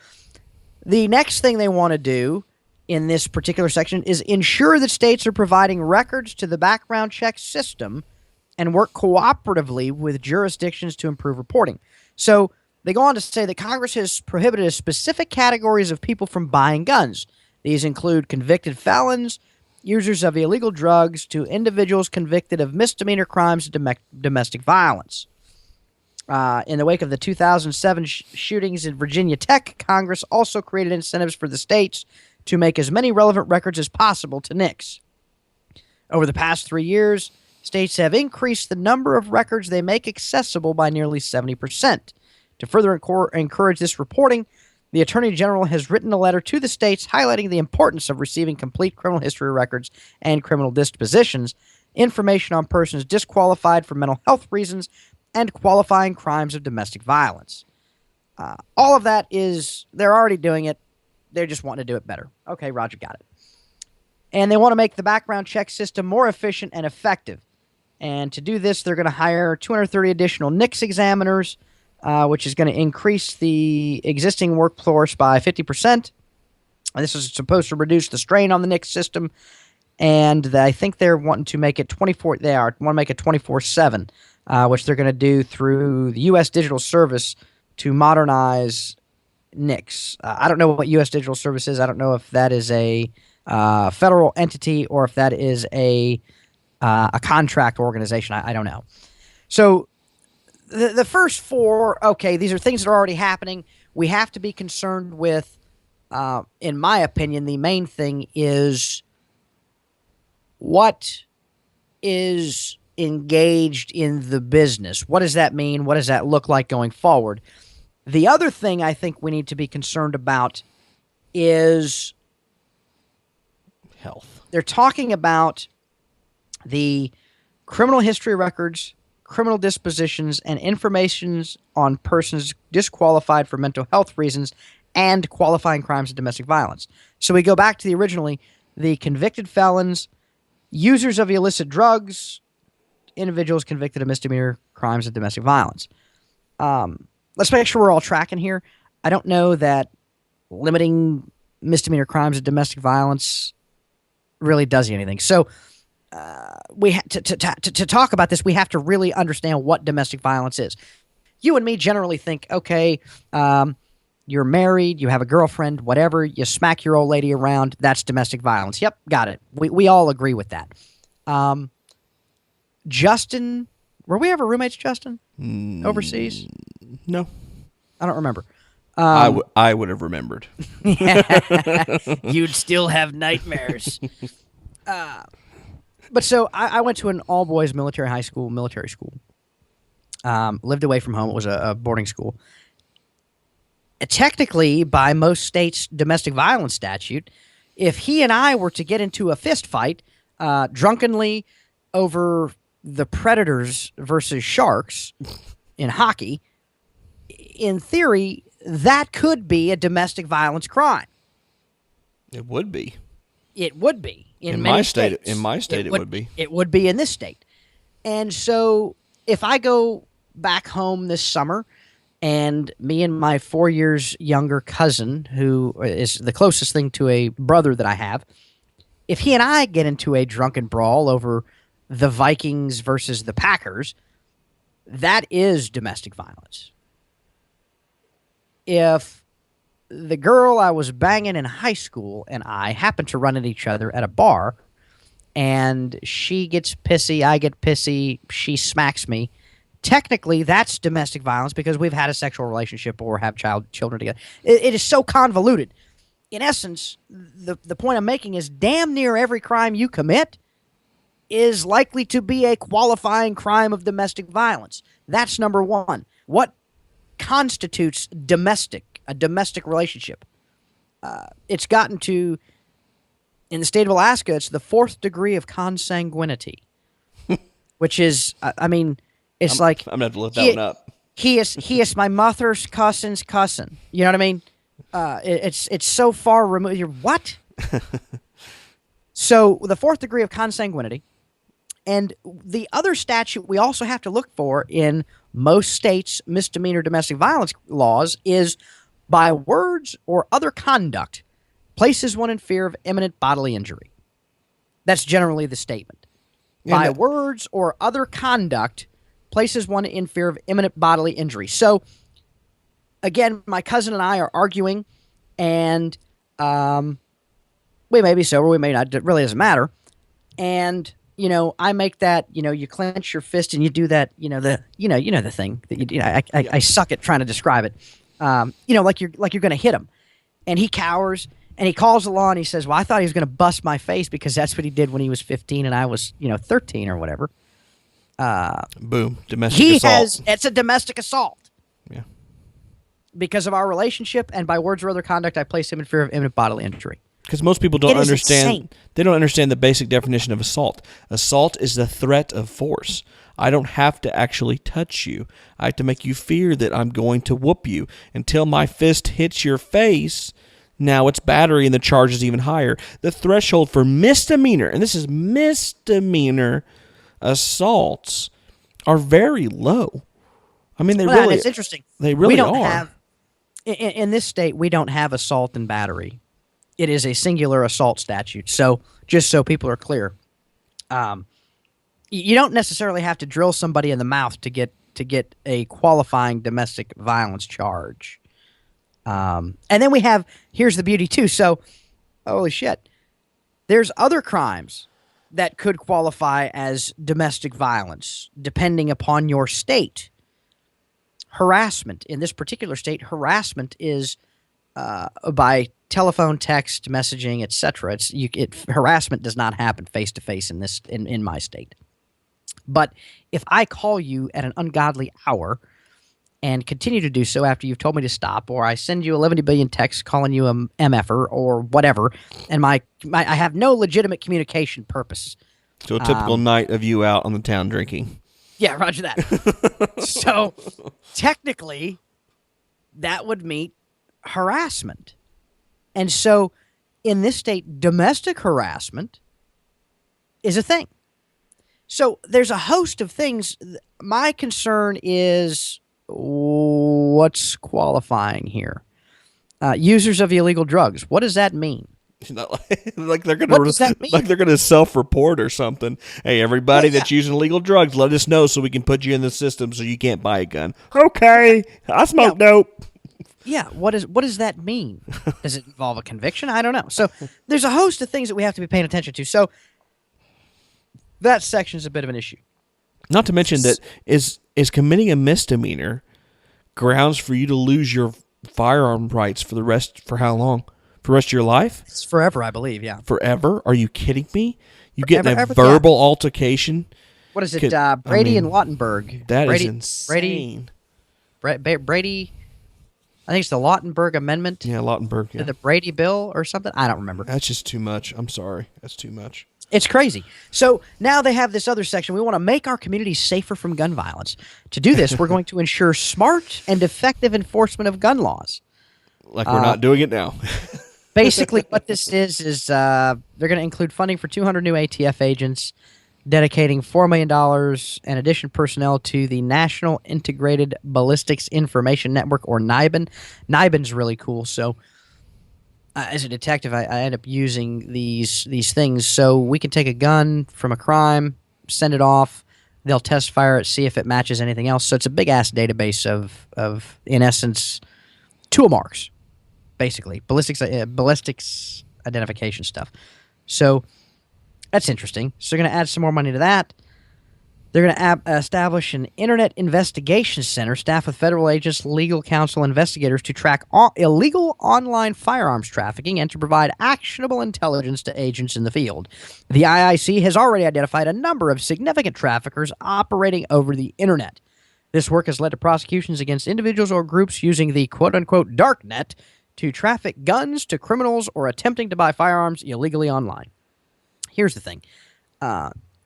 the next thing they want to do in this particular section is ensure that states are providing records to the background check system and work cooperatively with jurisdictions to improve reporting. So they go on to say that Congress has prohibited specific categories of people from buying guns. These include convicted felons, users of illegal drugs, to individuals convicted of misdemeanor crimes of domestic violence. In the wake of the 2007 shootings in Virginia Tech, Congress also created incentives for the states to make as many relevant records as possible to NICS. Over the past 3 years, states have increased the number of records they make accessible by nearly 70%. To further encourage this reporting, the Attorney General has written a letter to the states highlighting the importance of receiving complete criminal history records and criminal dispositions, information on persons disqualified for mental health reasons, and qualifying crimes of domestic violence. All of that is, they're already doing it. They're just wanting to do it better. Okay, Roger, got it. And they want to make the background check system more efficient and effective. And to do this, they're going to hire 230 additional NICS examiners, which is going to increase the existing workforce by 50%. And this is supposed to reduce the strain on the NICS system. And I think they're wanting to make it 24/7, which they're going to do through the U.S. Digital Service to modernize NICS. I don't know what U.S. Digital Service is. I don't know if that is a federal entity or if that is a contract organization. I don't know. So the first four, okay, these are things that are already happening. We have to be concerned with, in my opinion, the main thing is what is engaged in the business. What does that mean? What does that look like going forward? The other thing I think we need to be concerned about is health. They're talking about the criminal history records, criminal dispositions, and informations on persons disqualified for mental health reasons and qualifying crimes of domestic violence. So we go back to the convicted felons, users of illicit drugs, individuals convicted of misdemeanor crimes of domestic violence. Let's make sure we're all tracking here. I don't know that limiting misdemeanor crimes of domestic violence really does anything. So to talk about this, we have to really understand what domestic violence is. You and me generally think, okay, you're married, you have a girlfriend, whatever, you smack your old lady around, that's domestic violence. Yep, got it. We all agree with that. Justin, were we ever roommates, Justin? Overseas? No. I don't remember. I would have remembered. You'd still have nightmares. But so I went to an all-boys military school. Lived away from home. It was a boarding school. Technically, by most states' domestic violence statute, if he and I were to get into a fist fight drunkenly over the Predators versus Sharks in hockey, in theory, that could be a domestic violence crime. It would be. It would be in my states. state. In my state, it would be. It would be in this state. And so, if I go back home this summer, and me and my 4 years younger cousin, who is the closest thing to a brother that I have, if he and I get into a drunken brawl over the Vikings versus the Packers, that is domestic violence. If the girl I was banging in high school and I happen to run into each other at a bar, and she gets pissy, I get pissy, she smacks me, technically that's domestic violence because we've had a sexual relationship or have children together. It is so convoluted. In essence, the point I'm making is damn near every crime you commit is likely to be a qualifying crime of domestic violence. That's number one. What constitutes a domestic relationship? It's gotten to, in the state of Alaska, it's the 4th degree of consanguinity, which is, it's like I'm gonna have to look that one up. He is my mother's cousin's cousin. You know what I mean? It's so far removed. You're what? So the 4th degree of consanguinity, and the other statute we also have to look for in most states' misdemeanor domestic violence laws is by words or other conduct places one in fear of imminent bodily injury. That's generally the statement. By words or other conduct places one in fear of imminent bodily injury. So, again, my cousin and I are arguing, and we may be sober, we may not. It really doesn't matter. And I make that. You clench your fist and you do that. The thing that I suck at trying to describe it. Like you're going to hit him, and he cowers. And he calls the law and he says, well, I thought he was going to bust my face because that's what he did when he was 15 and I was, 13 or whatever. Boom. Domestic assault. It's a domestic assault. Yeah. Because of our relationship and by words or other conduct, I place him in fear of imminent bodily injury. Because most people don't understand. Insane. They don't understand the basic definition of assault. Assault is the threat of force. I don't have to actually touch you. I have to make you fear that I'm going to whoop you until my fist hits your face. Now it's battery and the charge is even higher. The threshold for misdemeanor, and this is misdemeanor assaults, are very low. It's interesting. They really are. In this state, we don't have assault and battery. It is a singular assault statute. So just so people are clear, you don't necessarily have to drill somebody in the mouth to get to get a qualifying domestic violence charge. And then we have, here's the beauty too. So, holy shit, there's other crimes that could qualify as domestic violence depending upon your state. Harassment. In this particular state, harassment is by telephone, text, messaging, etc. Harassment does not happen face to face in my state. But if I call you at an ungodly hour and continue to do so after you've told me to stop, or I send you 11 billion texts calling you a MFer or whatever, and I have no legitimate communication purpose. So a typical night of you out on the town drinking. Yeah, roger that. So technically, that would meet harassment. And so in this state, domestic harassment is a thing. So there's a host of things. My concern is what's qualifying here. Users of illegal drugs. What does that mean? Like they're gonna self-report or something. Hey, everybody that's using illegal drugs, let us know so we can put you in the system so you can't buy a gun. Okay, I smoke dope. Yeah, what does that mean? Does it involve a conviction? I don't know. So there's a host of things that we have to be paying attention to. So that section is a bit of an issue. Not to mention that is committing a misdemeanor grounds for you to lose your firearm rights for how long? For the rest of your life? It's forever, I believe, yeah. Forever? Are you kidding me? You get a verbal altercation? What is it? Brady and Lautenberg. That is insane. Brady, I think it's the Lautenberg Amendment. Yeah, Lautenberg. Yeah. The Brady Bill or something. I don't remember. That's just too much. I'm sorry. That's too much. It's crazy. So now they have this other section. We want to make our communities safer from gun violence. To do this, we're going to ensure smart and effective enforcement of gun laws. Like we're not doing it now. Basically, what this is they're going to include funding for 200 new ATF agents, dedicating $4 million and additional personnel to the National Integrated Ballistics Information Network, or NIBIN. NIBIN's really cool. So as a detective, I end up using these things. So we can take a gun from a crime, send it off. They'll test fire it, see if it matches anything else. So it's a big-ass database of, in essence, tool marks. Basically, ballistics identification stuff. So that's interesting. So they're going to add some more money to that. They're going to establish an Internet Investigation Center staffed with federal agents, legal counsel, investigators to track illegal online firearms trafficking and to provide actionable intelligence to agents in the field. The IIC has already identified a number of significant traffickers operating over the Internet. This work has led to prosecutions against individuals or groups using the quote-unquote dark net to traffic guns to criminals or attempting to buy firearms illegally online. Here's the thing.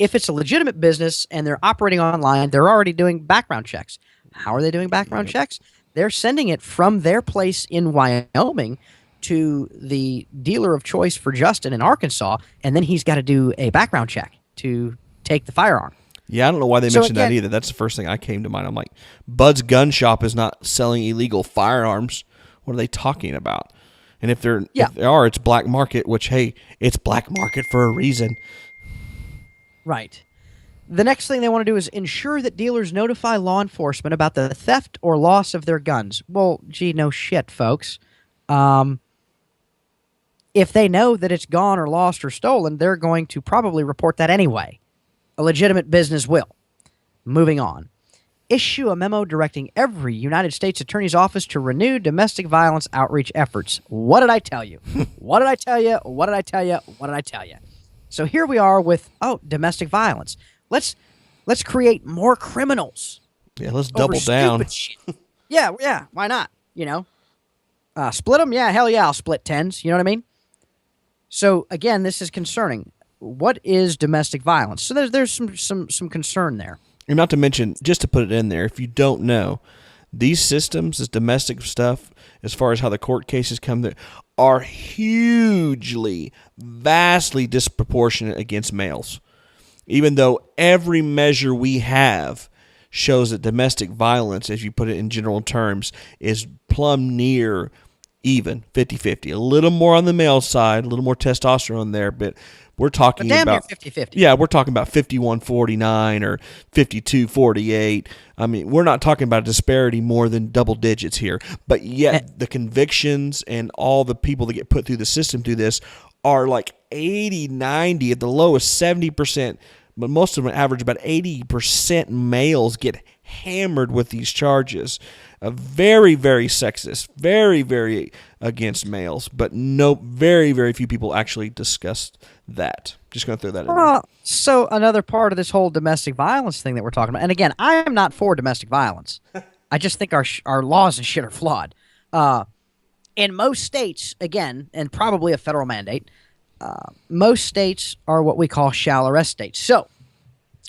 If it's a legitimate business and they're operating online, they're already doing background checks. How are they doing background checks? They're sending it from their place in Wyoming to the dealer of choice for Justin in Arkansas, and then he's got to do a background check to take the firearm. Yeah, I don't know why they mentioned that either. That's the first thing I came to mind. I'm like, Bud's Gun Shop is not selling illegal firearms. What are they talking about? And if they are, it's black market, which, hey, it's black market for a reason. Right. The next thing they want to do is ensure that dealers notify law enforcement about the theft or loss of their guns. Well, gee, no shit, folks. If they know that it's gone or lost or stolen, they're going to probably report that anyway. A legitimate business will. Moving on. Issue a memo directing every United States Attorney's Office to renew domestic violence outreach efforts. What did I tell you? What did I tell you? What did I tell you? What did I tell you? So here we are with, domestic violence. Let's create more criminals. Yeah, let's double down. Yeah, why not? Split them? Yeah, hell yeah, I'll split tens. You know what I mean? So again, this is concerning. What is domestic violence? So there's some concern there. And not to mention, just to put it in there, if you don't know, these systems, this domestic stuff, as far as how the court cases come there, are hugely, vastly disproportionate against males. Even though every measure we have shows that domestic violence, as you put it in general terms, is plumb near even 50-50. A little more on the male side, a little more testosterone there, but we're talking damn about near 50-50. Yeah, we're talking about 51-49 or 52-48. I mean, we're not talking about a disparity more than double digits here. But yet the convictions and all the people that get put through the system through this are like 80, 90, at the lowest 70%, but most of them average about 80% males get hammered with these charges. Very, very sexist, very, very against males, but very, very few people actually discuss that. Just going to throw that in there. So another part of this whole domestic violence thing that we're talking about, and again, I am not for domestic violence. I just think our laws and shit are flawed. In most states, again, and probably a federal mandate, most states are what we call shall arrest states. So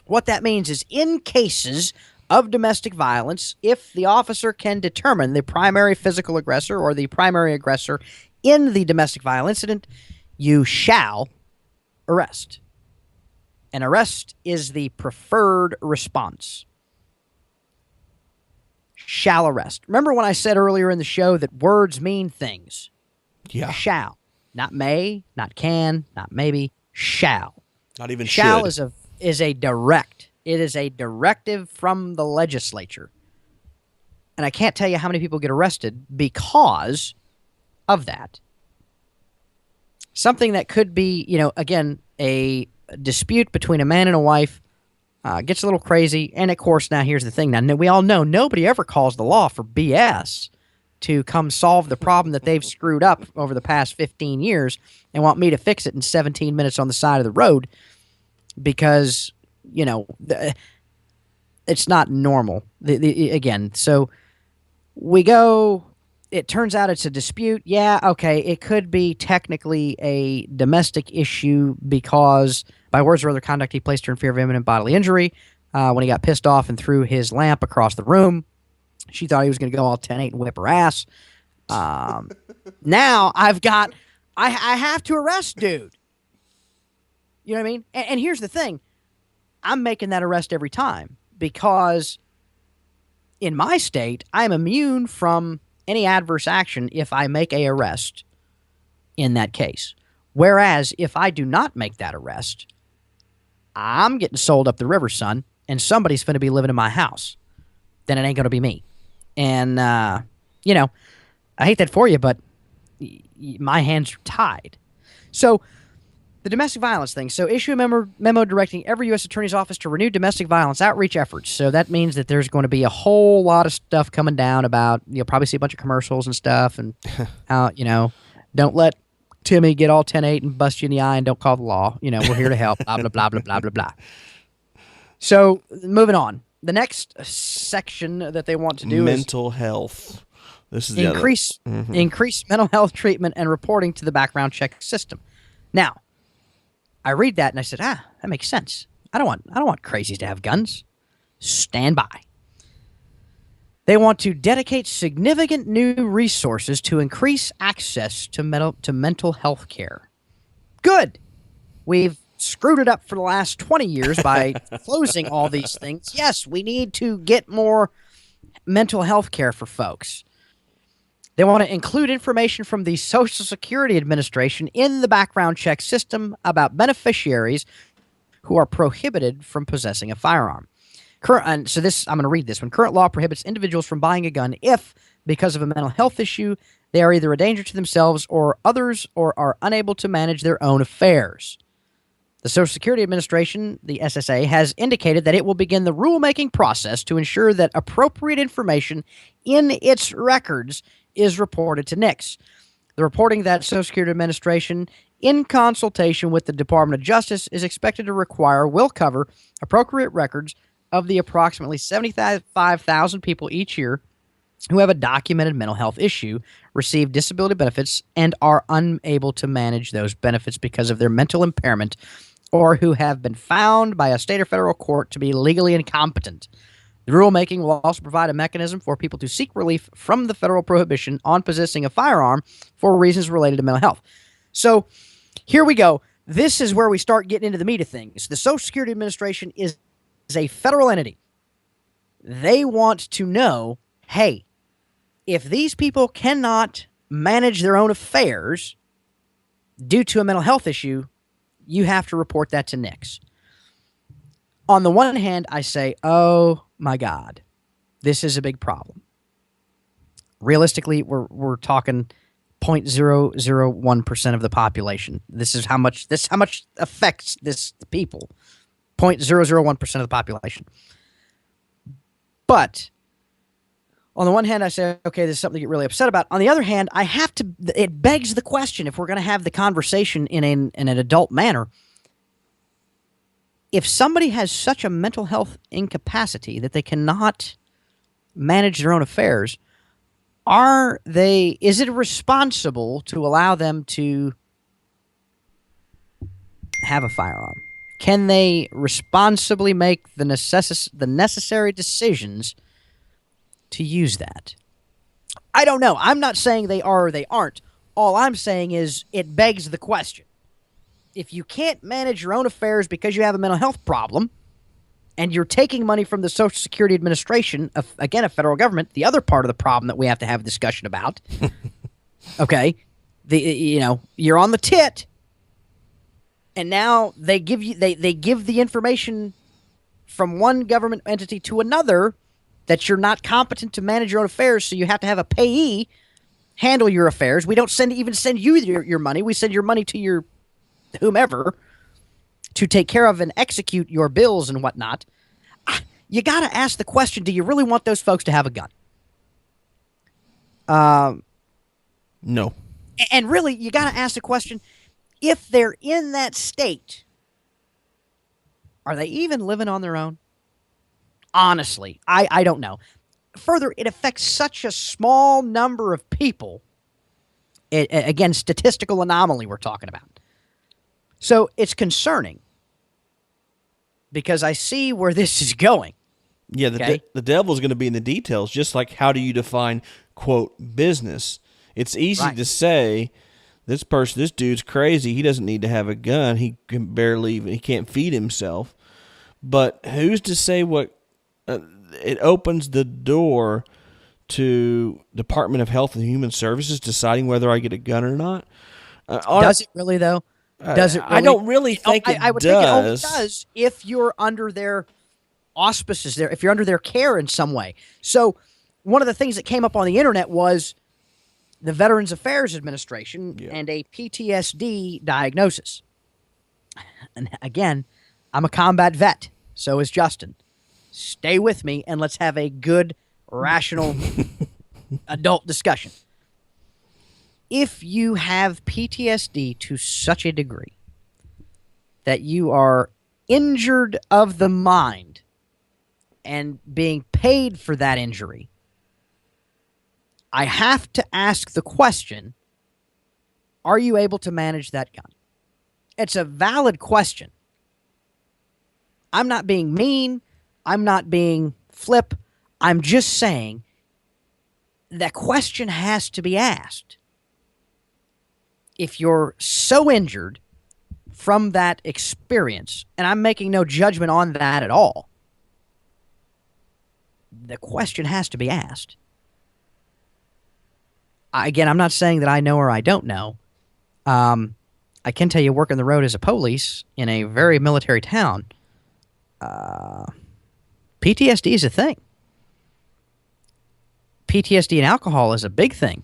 what that means is in cases of domestic violence, if the officer can determine the primary physical aggressor or the primary aggressor in the domestic violence incident, you shall arrest. An arrest is the preferred response. Shall arrest. Remember when I said earlier in the show that words mean things? Yeah. Shall. Not may, not can, not maybe. Shall. Not even shall should. is a direct. It is a directive from the legislature. And I can't tell you how many people get arrested because of that. Something that could be, again, a dispute between a man and a wife gets a little crazy. And, of course, now here's the thing. Now, we all know nobody ever calls the law for BS to come solve the problem that they've screwed up over the past 15 years and want me to fix it in 17 minutes on the side of the road because, it's not normal. Again, so we go, it turns out it's a dispute. Yeah, okay, it could be technically a domestic issue because by words or other conduct he placed her in fear of imminent bodily injury when he got pissed off and threw his lamp across the room. She thought he was going to go all 10-8 and whip her ass. Now I have to arrest dude. You know what I mean? And here's the thing. I'm making that arrest every time because in my state, I'm immune from any adverse action if I make a arrest in that case. Whereas if I do not make that arrest, I'm getting sold up the river, son, and somebody's going to be living in my house. Then it ain't going to be me. And, I hate that for you, but my hands are tied. So the domestic violence thing. So issue a memo directing every U.S. Attorney's Office to renew domestic violence outreach efforts. So that means that there's going to be a whole lot of stuff coming down about, you'll probably see a bunch of commercials and stuff and how, don't let Timmy get all 10-8 and bust you in the eye and don't call the law. We're here to help, blah, blah, blah, blah, blah, blah, blah. So moving on. The next section that they want to do mental health. This is the increase mental health treatment and reporting to the background check system. Now, I read that and I said, that makes sense. I don't want crazies to have guns. Stand by. They want to dedicate significant new resources to increase access to mental health care. Good. We've screwed it up for the last 20 years by closing all these things. Yes, we need to get more mental health care for folks. They want to include information from the Social Security Administration in the background check system about beneficiaries who are prohibited from possessing a firearm. I'm going to read this one. Current law prohibits individuals from buying a gun if, because of a mental health issue, they are either a danger to themselves or others or are unable to manage their own affairs. The Social Security Administration, the SSA, has indicated that it will begin the rulemaking process to ensure that appropriate information in its records is reported to NICS. The reporting that Social Security Administration, in consultation with the Department of Justice, is expected to require will cover appropriate records of the approximately 75,000 people each year who have a documented mental health issue, receive disability benefits, and are unable to manage those benefits because of their mental impairment, or who have been found by a state or federal court to be legally incompetent. The rulemaking will also provide a mechanism for people to seek relief from the federal prohibition on possessing a firearm for reasons related to mental health. So here we go. This is where we start getting into the meat of things. The Social Security Administration is a federal entity. They want to know, hey, if these people cannot manage their own affairs due to a mental health issue, you have to report that to NICS. On the one hand, I say, oh my God, this is a big problem. Realistically, we're talking 0.001% of the population. This is how much affects this people. 0.001% of the population. But on the one hand, I say, okay, this is something to get really upset about. On the other hand, it begs the question, if we're going to have the conversation in an adult manner, if somebody has such a mental health incapacity that they cannot manage their own affairs, is it responsible to allow them to have a firearm? Can they responsibly make the necessary decisions to use that? I don't know. I'm not saying they are or they aren't. All I'm saying is it begs the question. If you can't manage your own affairs because you have a mental health problem, and you're taking money from the Social Security Administration, again, a federal government, the other part of the problem that we have to have a discussion about, okay, you're on the tit, and now they give the information from one government entity to another that you're not competent to manage your own affairs, so you have to have a payee handle your affairs. We don't even send you your money. We send your money to your whomever to take care of and execute your bills and whatnot. You got to ask the question, do you really want those folks to have a gun? No. And really, you got to ask the question, if they're in that state, are they even living on their own? Honestly, I don't know. Further, it affects such a small number of people. Again, statistical anomaly we're talking about. So it's concerning because I see where this is going. Yeah, the devil's going to be in the details, just like how do you define, quote, business. It's easy to say, this dude's crazy. He doesn't need to have a gun. He can't feed himself. But who's to say what it opens the door to Department of Health and Human Services deciding whether I get a gun or not? Does it really, though? Does it really? I don't really think it I would does. think it only does if you're under their auspices, if you're under their care in some way. So one of the things that came up on the internet was the Veterans Affairs Administration and a PTSD diagnosis. And again, I'm a combat vet. So is Justin. Stay with me and let's have a good, rational adult discussion. If you have PTSD to such a degree that you are injured of the mind and being paid for that injury, I have to ask the question, are you able to manage that gun? It's a valid question. I'm not being mean. I'm not being flip. I'm just saying that question has to be asked. If you're so injured from that experience, and I'm making no judgment on that at all, the question has to be asked. Again, I'm not saying that I know or I don't know. I can tell you, working the road as a police in a very military town, PTSD is a thing. PTSD and alcohol is a big thing.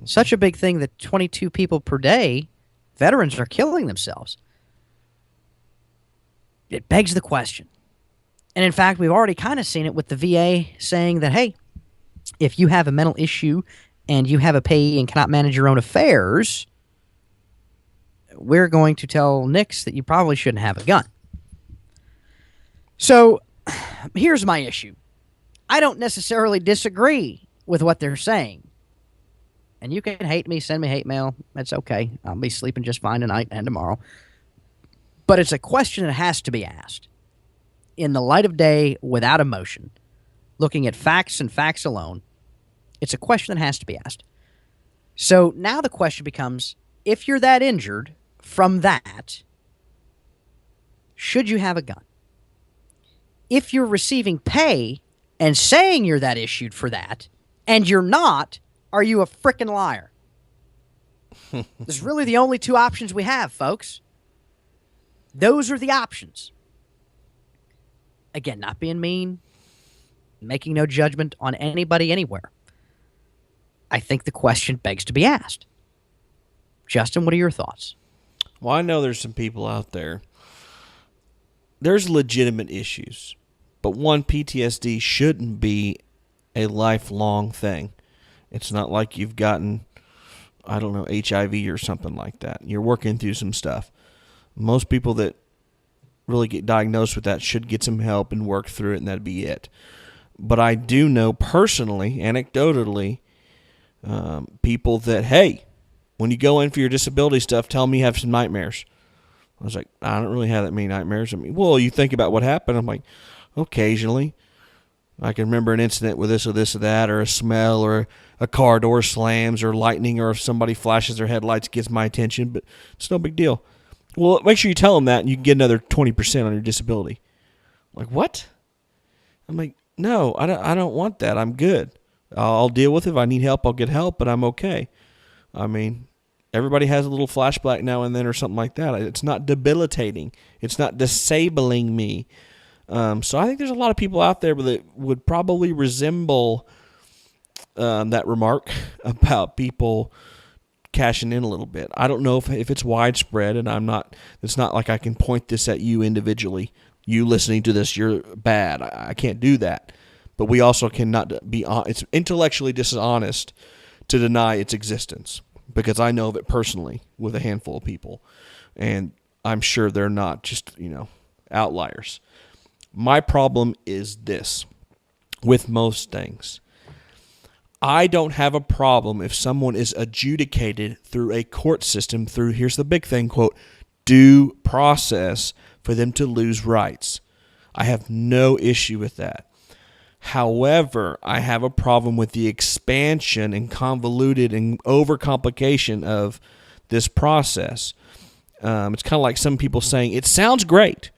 Such a big thing that 22 people per day, veterans are killing themselves. It begs the question. And in fact, we've already kind of seen it with the VA saying that, hey, if you have a mental issue and you have a payee and cannot manage your own affairs, we're going to tell NICS that you probably shouldn't have a gun. So here's my issue. I don't necessarily disagree with what they're saying. And you can hate me, send me hate mail. That's okay. I'll be sleeping just fine tonight and tomorrow. But it's a question that has to be asked in the light of day without emotion, looking at facts and facts alone. It's a question that has to be asked. So now the question becomes, if you're that injured from that, should you have a gun? If you're receiving pay and saying you're that issued for that, and you're not, are you a frickin' liar? There's really the only two options we have, folks. Those are the options. Again, not being mean, making no judgment on anybody anywhere. I think the question begs to be asked. Justin, what are your thoughts? Well, I know there's some people out there. There's legitimate issues. But one, PTSD shouldn't be a lifelong thing. It's not like you've gotten, I don't know, HIV or something like that. You're working through some stuff. Most people that really get diagnosed with that should get some help and work through it, and that'd be it. But I do know personally, anecdotally, people that, hey, when you go in for your disability stuff, tell me you have some nightmares. I was like, I don't really have that many nightmares. I mean, well, you think about what happened. I'm like, occasionally. I can remember an incident with this or this or that, or a smell, or a car door slams, or lightning, or if somebody flashes their headlights, gets my attention, but it's no big deal. Well, make sure you tell them that, and you can get another 20% on your disability. I'm like, what? I'm like, no, I don't want that. I'm good. I'll deal with it. If I need help, I'll get help, but I'm okay. I mean, everybody has a little flashback now and then or something like that. It's not debilitating. It's not disabling me. So I think there's a lot of people out there that would probably resemble that remark about people cashing in a little bit. I don't know if it's widespread, and it's not like I can point this at you individually. You listening to this, you're bad. I can't do that. But we also cannot be, it's intellectually dishonest to deny its existence, because I know of it personally with a handful of people, and I'm sure they're not just, outliers. My problem is this with most things. I don't have a problem if someone is adjudicated through a court system through, here's the big thing, quote, due process for them to lose rights. I have no issue with that. However, I have a problem with the expansion and convoluted and overcomplication of this process. It's kind of like some people saying, it sounds great.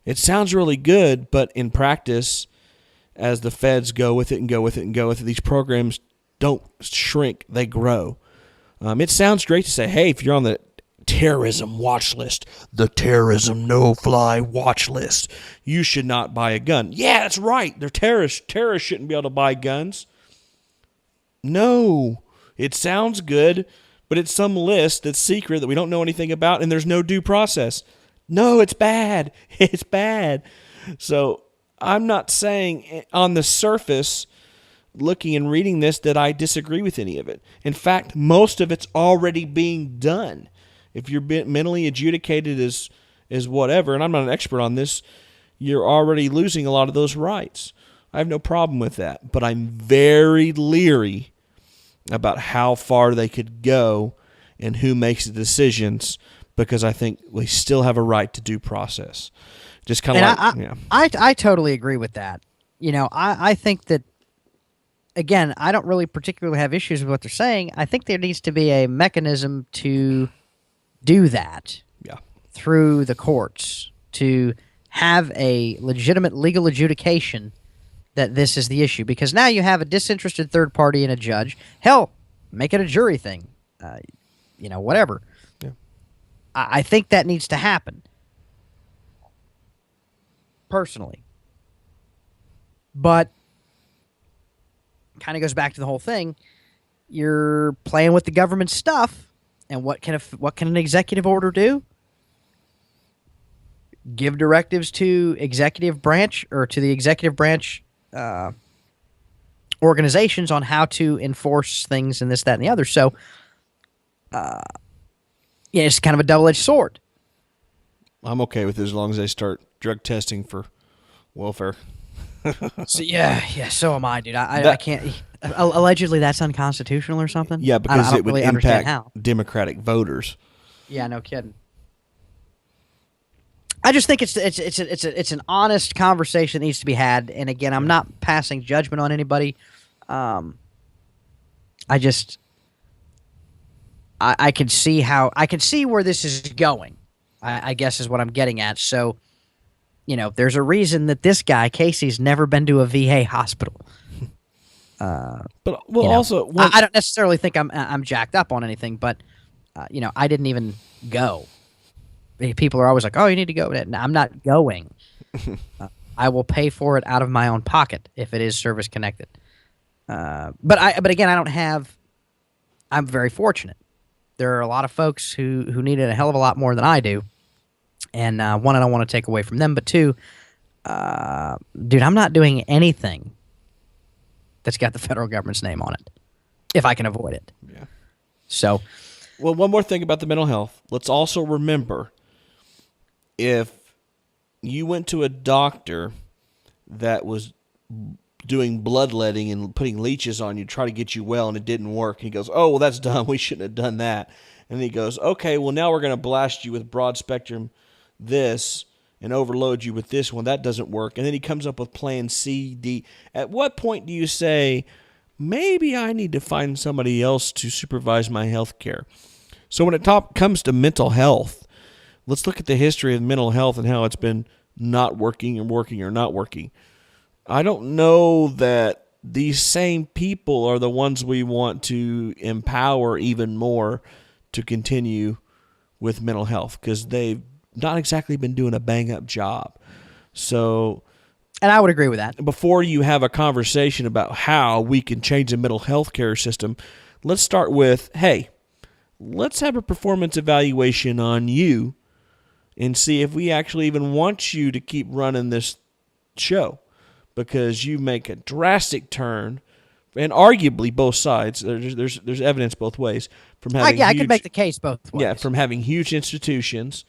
It sounds really good, but in practice, as the feds go with it and go with it and go with it, these programs don't shrink, they grow. It sounds great to say, hey, if you're on the terrorism watch list, the terrorism no-fly watch list, you should not buy a gun. Yeah, that's right. They're terrorists. Terrorists shouldn't be able to buy guns. No, it sounds good, but it's some list that's secret that we don't know anything about, and there's no due process. No, it's bad. It's bad. So I'm not saying on the surface, looking and reading this, that I disagree with any of it. In fact, most of it's already being done. If you're mentally adjudicated as whatever, and I'm not an expert on this, you're already losing a lot of those rights. I have no problem with that. But I'm very leery about how far they could go and who makes the decisions, because I think we still have a right to due process. Just kind of I totally agree with that. I think that, again, I don't really particularly have issues with what they're saying. I think there needs to be a mechanism to do that through the courts, to have a legitimate legal adjudication that this is the issue. Because now you have a disinterested third party and a judge. Hell, make it a jury thing. Whatever. Yeah. I think that needs to happen, personally. But kind of goes back to the whole thing. You're playing with the government stuff, and what can an executive order do? Give directives to executive branch, or to the executive branch organizations on how to enforce things and this, that, and the other. So, it's kind of a double-edged sword. I'm okay with it as long as they start drug testing for welfare. So so am I, dude. I can't. Allegedly, that's unconstitutional or something. Yeah, because I don't it would really understand impact how. Democratic voters. Yeah, no kidding. I just think it's an honest conversation that needs to be had. And again, I'm not passing judgment on anybody. I can see where this is going. I guess is what I'm getting at. So, there's a reason that this guy Casey's never been to a VA hospital. But well, You know, also I don't necessarily think I'm jacked up on anything, but I didn't even go. People are always like, "Oh, you need to go." No, I'm not going. I will pay for it out of my own pocket if it is service connected. But again, I don't have. I'm very fortunate. There are a lot of folks who need it a hell of a lot more than I do, and one, I don't want to take away from them, but two, dude, I'm not doing anything that's got the federal government's name on it if I can avoid it. Yeah. So, well, one more thing about the mental health. Let's also remember, if you went to a doctor that was doing bloodletting and putting leeches on you to try to get you well and it didn't work, and he goes, "Oh, well, that's dumb. We shouldn't have done that." And he goes, "Okay, well, now we're going to blast you with broad spectrum this and overload you with this one. That doesn't work." And then he comes up with plan C, D. At what point do you say, maybe I need to find somebody else to supervise my health care? So when it comes to mental health, let's look at the history of mental health and how it's been not working and working or not working. I don't know that these same people are the ones we want to empower even more to continue with mental health, because they've not exactly been doing a bang-up job. So, and I would agree with that. Before you have a conversation about how we can change the mental health care system, let's start with, hey, let's have a performance evaluation on you and see if we actually even want you to keep running this show, because you make a drastic turn, and arguably both sides. There's evidence both ways from having. I could make the case both ways. Yeah, from having huge institutions,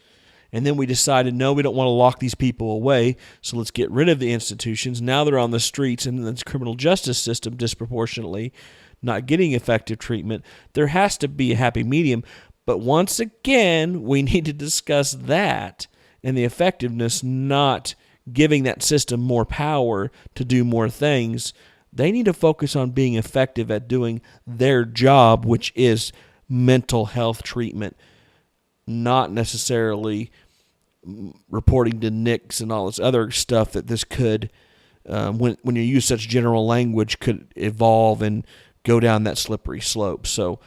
and then we decided, no, we don't want to lock these people away, so let's get rid of the institutions. Now they're on the streets and the criminal justice system disproportionately not getting effective treatment. There has to be a happy medium. But once again, we need to discuss that and the effectiveness, not giving that system more power to do more things. They need to focus on being effective at doing their job, which is mental health treatment, not necessarily reporting to NICS and all this other stuff that this could, when you use such general language, could evolve and go down that slippery slope. So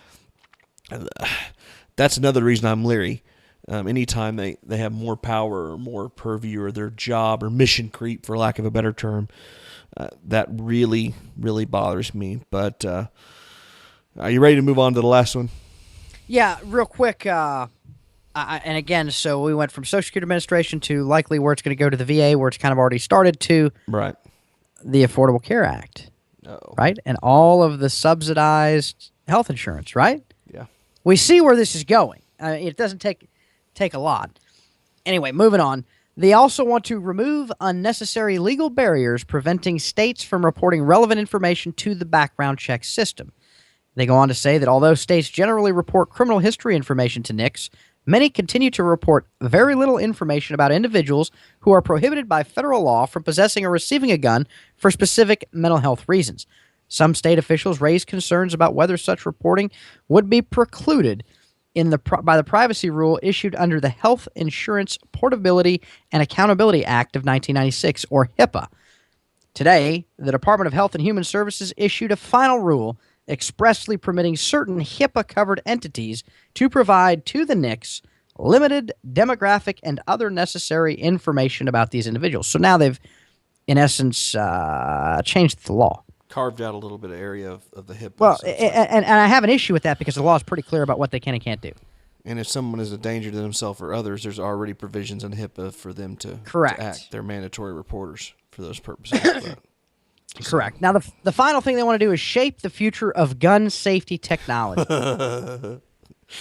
that's another reason I'm leery. Anytime they have more power or more purview or their job or mission creep, for lack of a better term, that really, really bothers me. But are you ready to move on to the last one? Yeah, real quick. And again, so we went from Social Security Administration to likely where it's going to go to the VA, where it's kind of already started, to right, the Affordable Care Act. Oh. Right? And all of the subsidized health insurance, right? Yeah. We see where this is going. It doesn't take a lot. Anyway, moving on. They also want to remove unnecessary legal barriers preventing states from reporting relevant information to the background check system. They go on to say that although states generally report criminal history information to NICS, many continue to report very little information about individuals who are prohibited by federal law from possessing or receiving a gun for specific mental health reasons. Some state officials raised concerns about whether such reporting would be precluded by the privacy rule issued under the Health Insurance Portability and Accountability Act of 1996, or HIPAA. Today, the Department of Health and Human Services issued a final rule expressly permitting certain HIPAA-covered entities to provide to the NICS limited demographic and other necessary information about these individuals. So now they've, in essence, changed the law. Carved out a little bit of area of the HIPAA. Well, and I have an issue with that because the law is pretty clear about what they can and can't do. And if someone is a danger to themselves or others, there's already provisions in HIPAA for them to act. They're mandatory reporters for those purposes. Correct. Now, the final thing they want to do is shape the future of gun safety technology.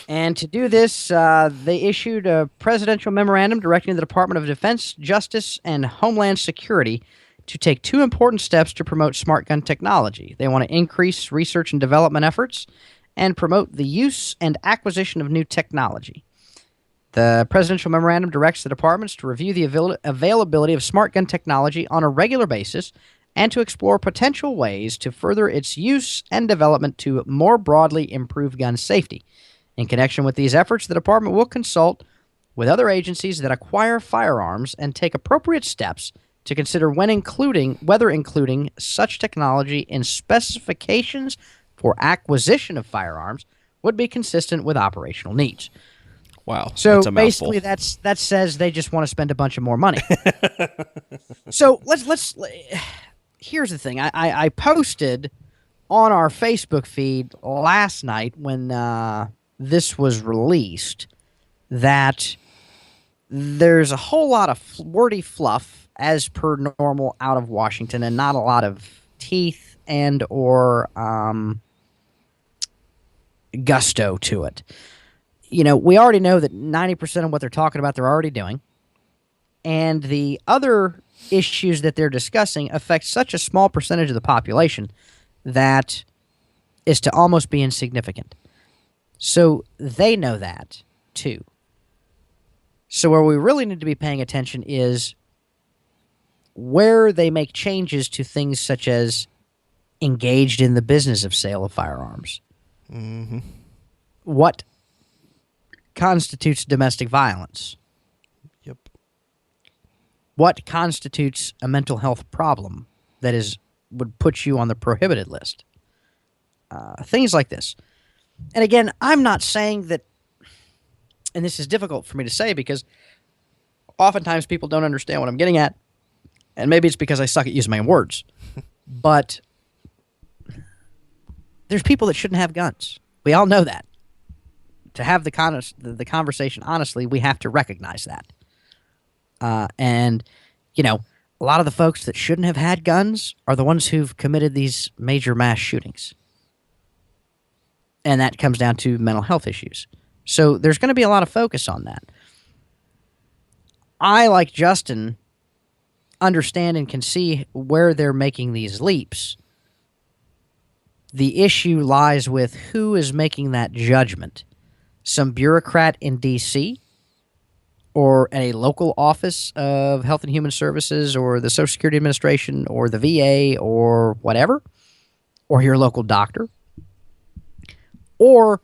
And to do this, they issued a presidential memorandum directing the Department of Defense, Justice, and Homeland Security to take two important steps to promote smart gun technology. They want to increase research and development efforts and promote the use and acquisition of new technology. The presidential memorandum directs the departments to review the availability of smart gun technology on a regular basis and to explore potential ways to further its use and development to more broadly improve gun safety. In connection with these efforts, the department will consult with other agencies that acquire firearms and take appropriate steps to consider whether including such technology in specifications for acquisition of firearms would be consistent with operational needs. Wow, So that's a mouthful. basically, that says they just want to spend a bunch of more money. So let's. Here's the thing. I posted on our Facebook feed last night when this was released that there's a whole lot of wordy fluff as per normal out of Washington, and not a lot of teeth and or gusto to it. We already know that 90% of what they're talking about, they're already doing. And the other issues that they're discussing affect such a small percentage of the population that is to almost be insignificant. So they know that, too. So where we really need to be paying attention is where they make changes to things such as engaged in the business of sale of firearms. Mm-hmm. What constitutes domestic violence? Yep. What constitutes a mental health problem that would put you on the prohibited list? Things like this. And again, I'm not saying that, and this is difficult for me to say because oftentimes people don't understand what I'm getting at, and maybe it's because I suck at using my own words, but there's people that shouldn't have guns. We all know that. To have the conversation honestly, we have to recognize that. And, a lot of the folks that shouldn't have had guns are the ones who've committed these major mass shootings. And that comes down to mental health issues. So there's going to be a lot of focus on that. I, like Justin, understand and can see where they're making these leaps. The issue lies with who is making that judgment. Some bureaucrat in D.C., or at a local office of Health and Human Services, or the Social Security Administration, or the VA, or whatever, or your local doctor? Or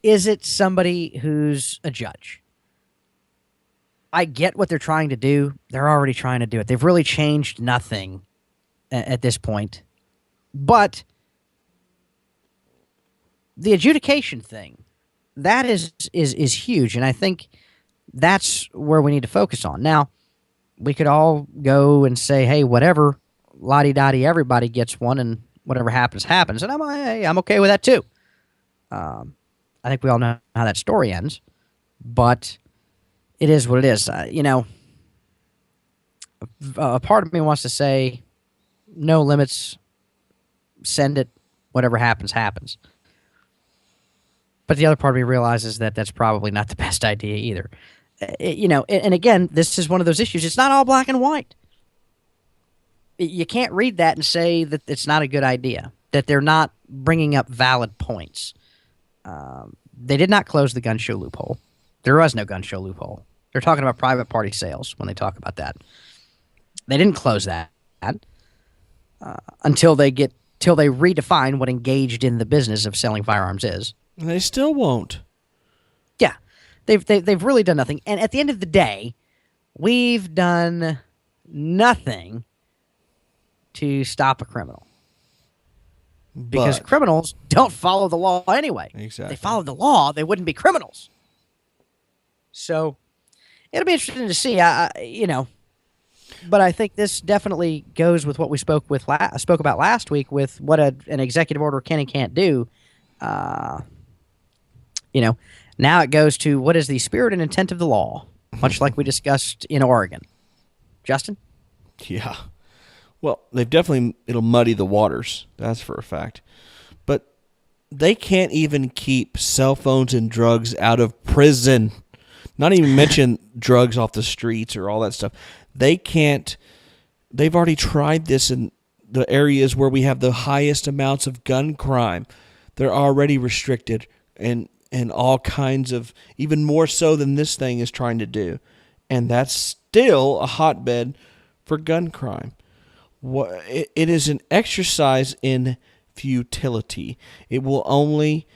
is it somebody who's a judge? I get what they're trying to do. They're already trying to do it. They've really changed nothing at this point. But the adjudication thing, that is huge, and I think that's where we need to focus on. Now, we could all go and say, hey, whatever, la-di-da-di, everybody gets one, and whatever happens, happens. And I'm okay with that, too. I think we all know how that story ends. But it is what it is. A part of me wants to say, no limits, send it, whatever happens, happens. But the other part of me realizes that that's probably not the best idea either. And again, this is one of those issues. It's not all black and white. You can't read that and say that it's not a good idea, that they're not bringing up valid points. They did not close the gun show loophole. There was no gun show loophole. They're talking about private party sales when they talk about that. They didn't close that until they redefine what engaged in the business of selling firearms is. And they still won't. Yeah, they've really done nothing. And at the end of the day, we've done nothing to stop a criminal. Because criminals don't follow the law anyway. Exactly. If they followed the law, they wouldn't be criminals. So it'll be interesting to see, But I think this definitely goes with what we spoke about last week with what an executive order can and can't do. Now it goes to what is the spirit and intent of the law, much like we discussed in Oregon. Justin? Yeah. Well, it'll muddy the waters. That's for a fact. But they can't even keep cell phones and drugs out of prison. Not even mention drugs off the streets or all that stuff. They can't. They've already tried this in the areas where we have the highest amounts of gun crime. They're already restricted and all kinds of, even more so than this thing is trying to do. And that's still a hotbed for gun crime. It is an exercise in futility. It will only,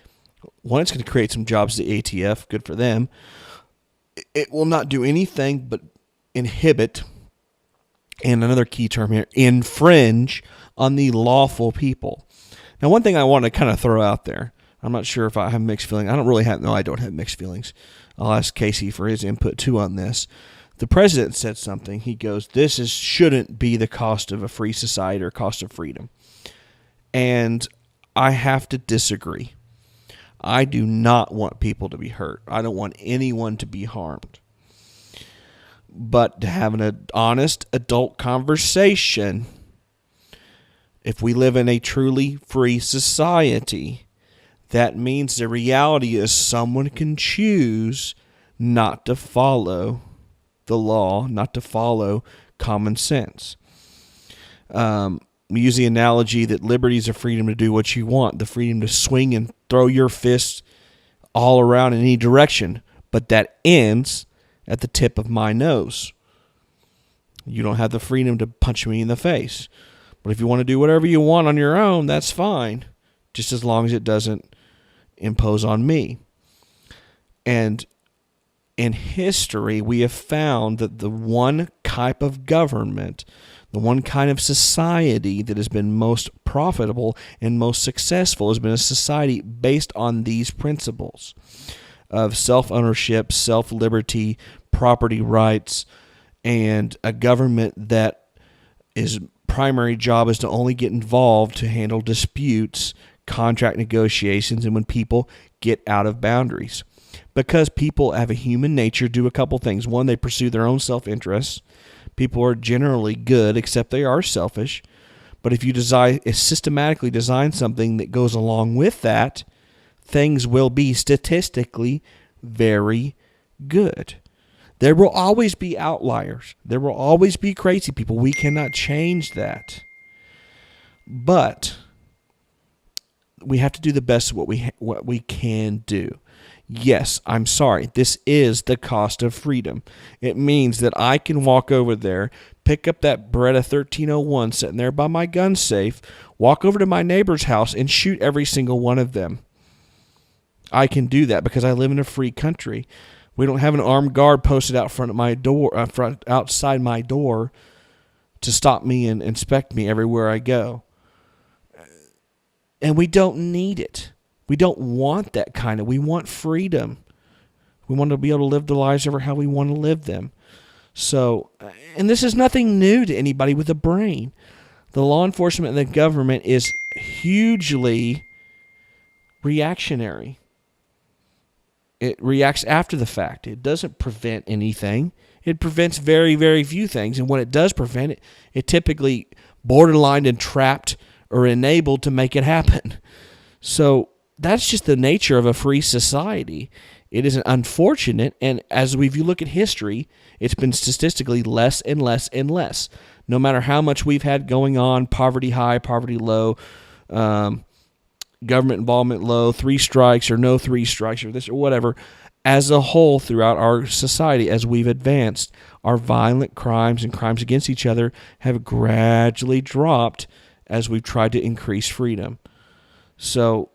it's going to create some jobs at the ATF, good for them. It will not do anything but inhibit and another key term here, infringe on the lawful people. Now, one thing I want to kind of throw out there, I'm not sure if I have mixed feelings. I don't have mixed feelings. I'll ask Casey for his input too on this. The president said something. He goes, shouldn't be the cost of a free society or cost of freedom. And I have to disagree. I do not want people to be hurt. I don't want anyone to be harmed. But to have an honest adult conversation, if we live in a truly free society, that means the reality is someone can choose not to follow the law, not to follow common sense. We use the analogy that liberty is the freedom to do what you want, the freedom to swing and throw your fists all around in any direction, but that ends at the tip of my nose. You don't have the freedom to punch me in the face. But if you want to do whatever you want on your own, that's fine, just as long as it doesn't impose on me. And in history, we have found that the one type of government, the one kind of society that has been most profitable and most successful has been a society based on these principles of self-ownership, self-liberty, property rights, and a government that is primary job is to only get involved to handle disputes, contract negotiations, and when people get out of boundaries. Because people have a human nature, do a couple things. One, they pursue their own self-interest. People are generally good, except they are selfish. But if you systematically design something that goes along with that, things will be statistically very good. There will always be outliers. There will always be crazy people. We cannot change that. But we have to do the best of what we can do. Yes, I'm sorry. This is the cost of freedom. It means that I can walk over there, pick up that Beretta 1301 sitting there by my gun safe, walk over to my neighbor's house and shoot every single one of them. I can do that because I live in a free country. We don't have an armed guard posted out front of my door, outside my door, to stop me and inspect me everywhere I go. And we don't need it. We don't want that kind of. We want freedom. We want to be able to live the lives over how we want to live them. So, and this is nothing new to anybody with a brain. The law enforcement and the government is hugely reactionary. It reacts after the fact. It doesn't prevent anything. It prevents very, very few things. And when it does prevent it, it typically borderline entrapped or enabled to make it happen. So that's just the nature of a free society. It is unfortunate, and as if you look at history, it's been statistically less and less and less. No matter how much we've had going on, poverty high, poverty low, government involvement low, 3 strikes or no 3 strikes or this or whatever, as a whole throughout our society, as we've advanced, our violent crimes and crimes against each other have gradually dropped as we've tried to increase freedom. So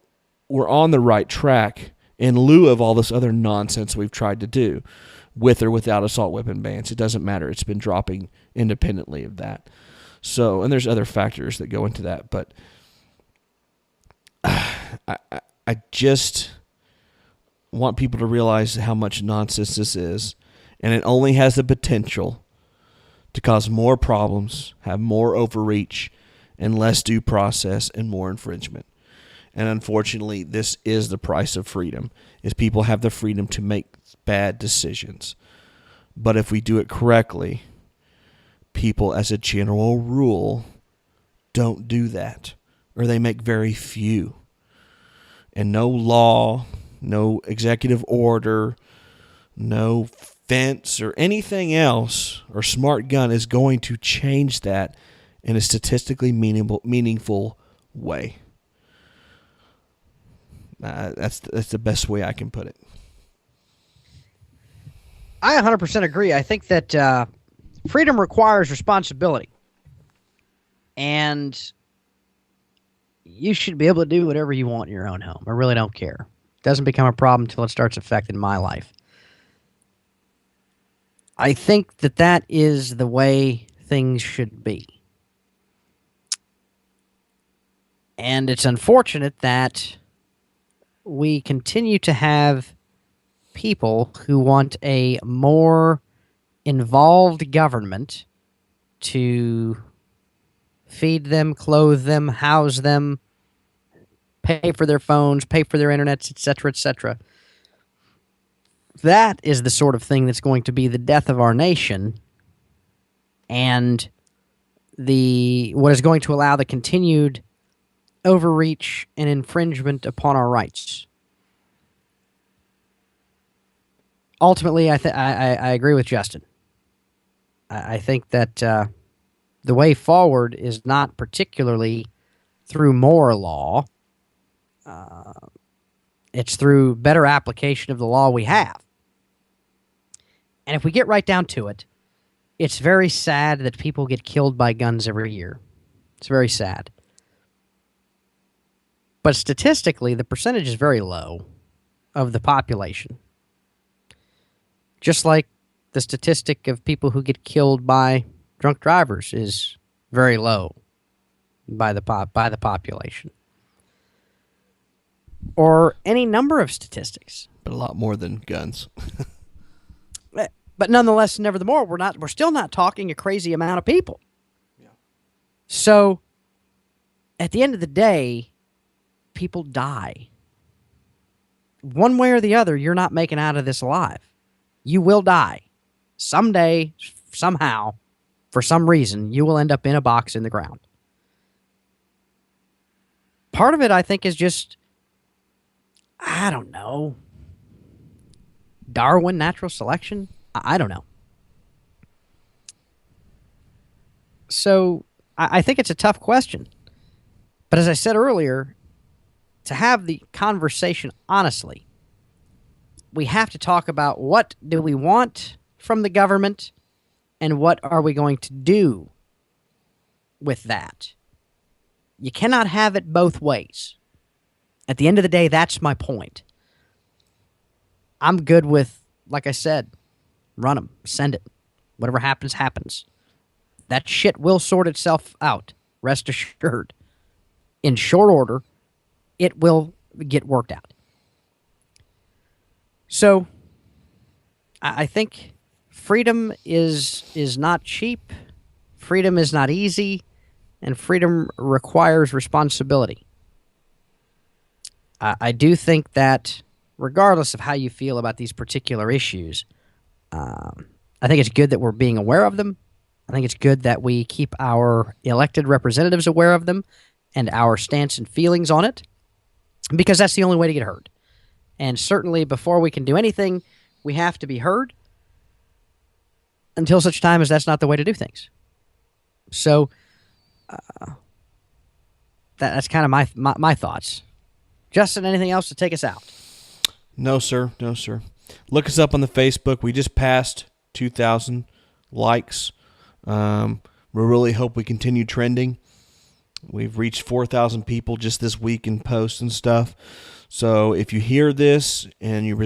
we're on the right track in lieu of all this other nonsense we've tried to do, with or without assault weapon bans. It doesn't matter. It's been dropping independently of that. So, and there's other factors that go into that, but I just want people to realize how much nonsense this is, and it only has the potential to cause more problems, have more overreach, and less due process and more infringement. And unfortunately, this is the price of freedom, is people have the freedom to make bad decisions. But if we do it correctly, people as a general rule don't do that, or they make very few. And no law, no executive order, no fence or anything else or smart gun is going to change that in a statistically meaningful way. That's the best way I can put it. I 100% agree. I think that freedom requires responsibility. And you should be able to do whatever you want in your own home. I really don't care. It doesn't become a problem until it starts affecting my life. I think that is the way things should be. And it's unfortunate that we continue to have people who want a more involved government to feed them, clothe them, house them, pay for their phones, pay for their internets, etc., etc. That is the sort of thing that's going to be the death of our nation, and what is going to allow the continued overreach and infringement upon our rights. Ultimately, I agree with Justin. I think that the way forward is not particularly through more law. It's through better application of the law we have. And if we get right down to it, it's very sad that people get killed by guns every year. It's very sad. But statistically, the percentage is very low of the population. Just like the statistic of people who get killed by drunk drivers is very low by the population. Or any number of statistics. But a lot more than guns. But nonetheless, nevertheless, we're still not talking a crazy amount of people. Yeah. So, at the end of the day, people die. One way or the other, you're not making out of this alive. You will die. Someday, somehow, for some reason, you will end up in a box in the ground. Part of it, I think, is just, I don't know, Darwin, natural selection? I don't know. So, I think it's a tough question. But as I said earlier, to have the conversation honestly, we have to talk about what do we want from the government and what are we going to do with that. You cannot have it both ways. At the end of the day, that's my point. I'm good with, like I said, run them, send it. Whatever happens, happens. That shit will sort itself out, rest assured. In short order, it will get worked out. So, I think freedom is not cheap, freedom is not easy, and freedom requires responsibility. I do think that regardless of how you feel about these particular issues, I think it's good that we're being aware of them. I think it's good that we keep our elected representatives aware of them and our stance and feelings on it, because that's the only way to get heard. And certainly before we can do anything, we have to be heard until such time as that's not the way to do things. So that's kind of my thoughts. Justin, anything else to take us out? No, sir. No, sir. Look us up on the Facebook. We just passed 2,000 likes. We really hope we continue trending. We've reached 4,000 people just this week in posts and stuff. So if you hear this and you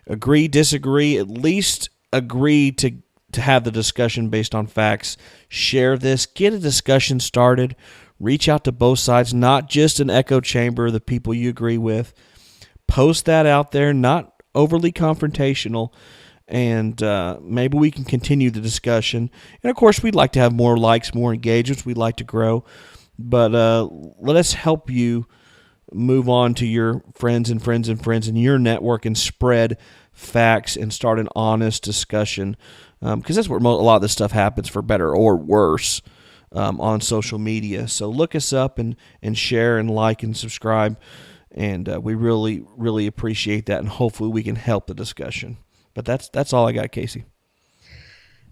agree, disagree, at least agree to have the discussion based on facts. Share this. Get a discussion started. Reach out to both sides, not just an echo chamber of the people you agree with. Post that out there, not overly confrontational, and maybe we can continue the discussion. And, of course, we'd like to have more likes, more engagements. We'd like to grow. But let us help you move on to your friends and friends and friends in your network and spread facts and start an honest discussion, because that's where a lot of this stuff happens, for better or worse, on social media. So look us up and share and like and subscribe, and we really, really appreciate that, and hopefully we can help the discussion. But that's all I got, Casey.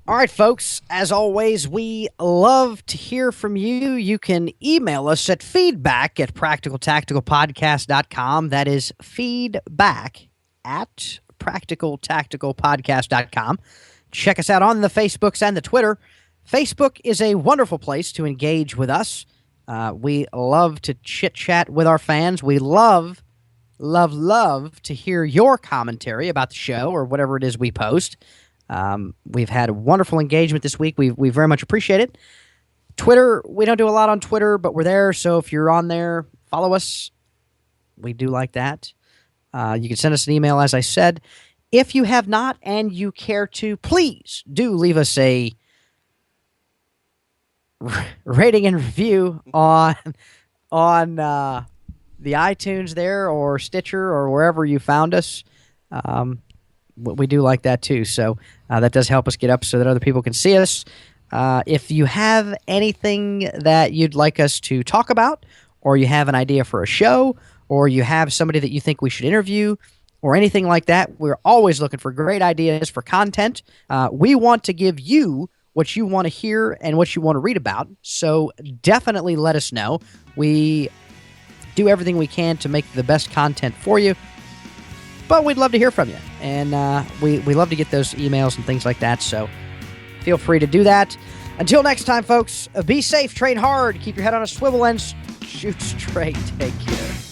All right, folks, as always, we love to hear from you. You can email us at feedback@practicaltacticalpodcast.com. That is feedback@practicaltacticalpodcast.com. Check us out on the Facebooks and the Twitter. Facebook is a wonderful place to engage with us. We love to chit-chat with our fans. We love to hear your commentary about the show or whatever it is we post. We've had wonderful engagement this week. We very much appreciate it. Twitter, we don't do a lot on Twitter, but we're there. So if you're on there, follow us. We do like that. You can send us an email, as I said. If you have not and you care to, please do leave us a rating and review on the iTunes there or Stitcher or wherever you found us. We do like that too. So that does help us get up so that other people can see us. If you have anything that you'd like us to talk about, or you have an idea for a show, or you have somebody that you think we should interview, or anything like that, we're always looking for great ideas for content. We want to give you what you want to hear and what you want to read about. So definitely let us know. We do everything we can to make the best content for you. But we'd love to hear from you. And we love to get those emails and things like that. So feel free to do that. Until next time, folks, be safe, train hard, keep your head on a swivel, and shoot straight. Take care.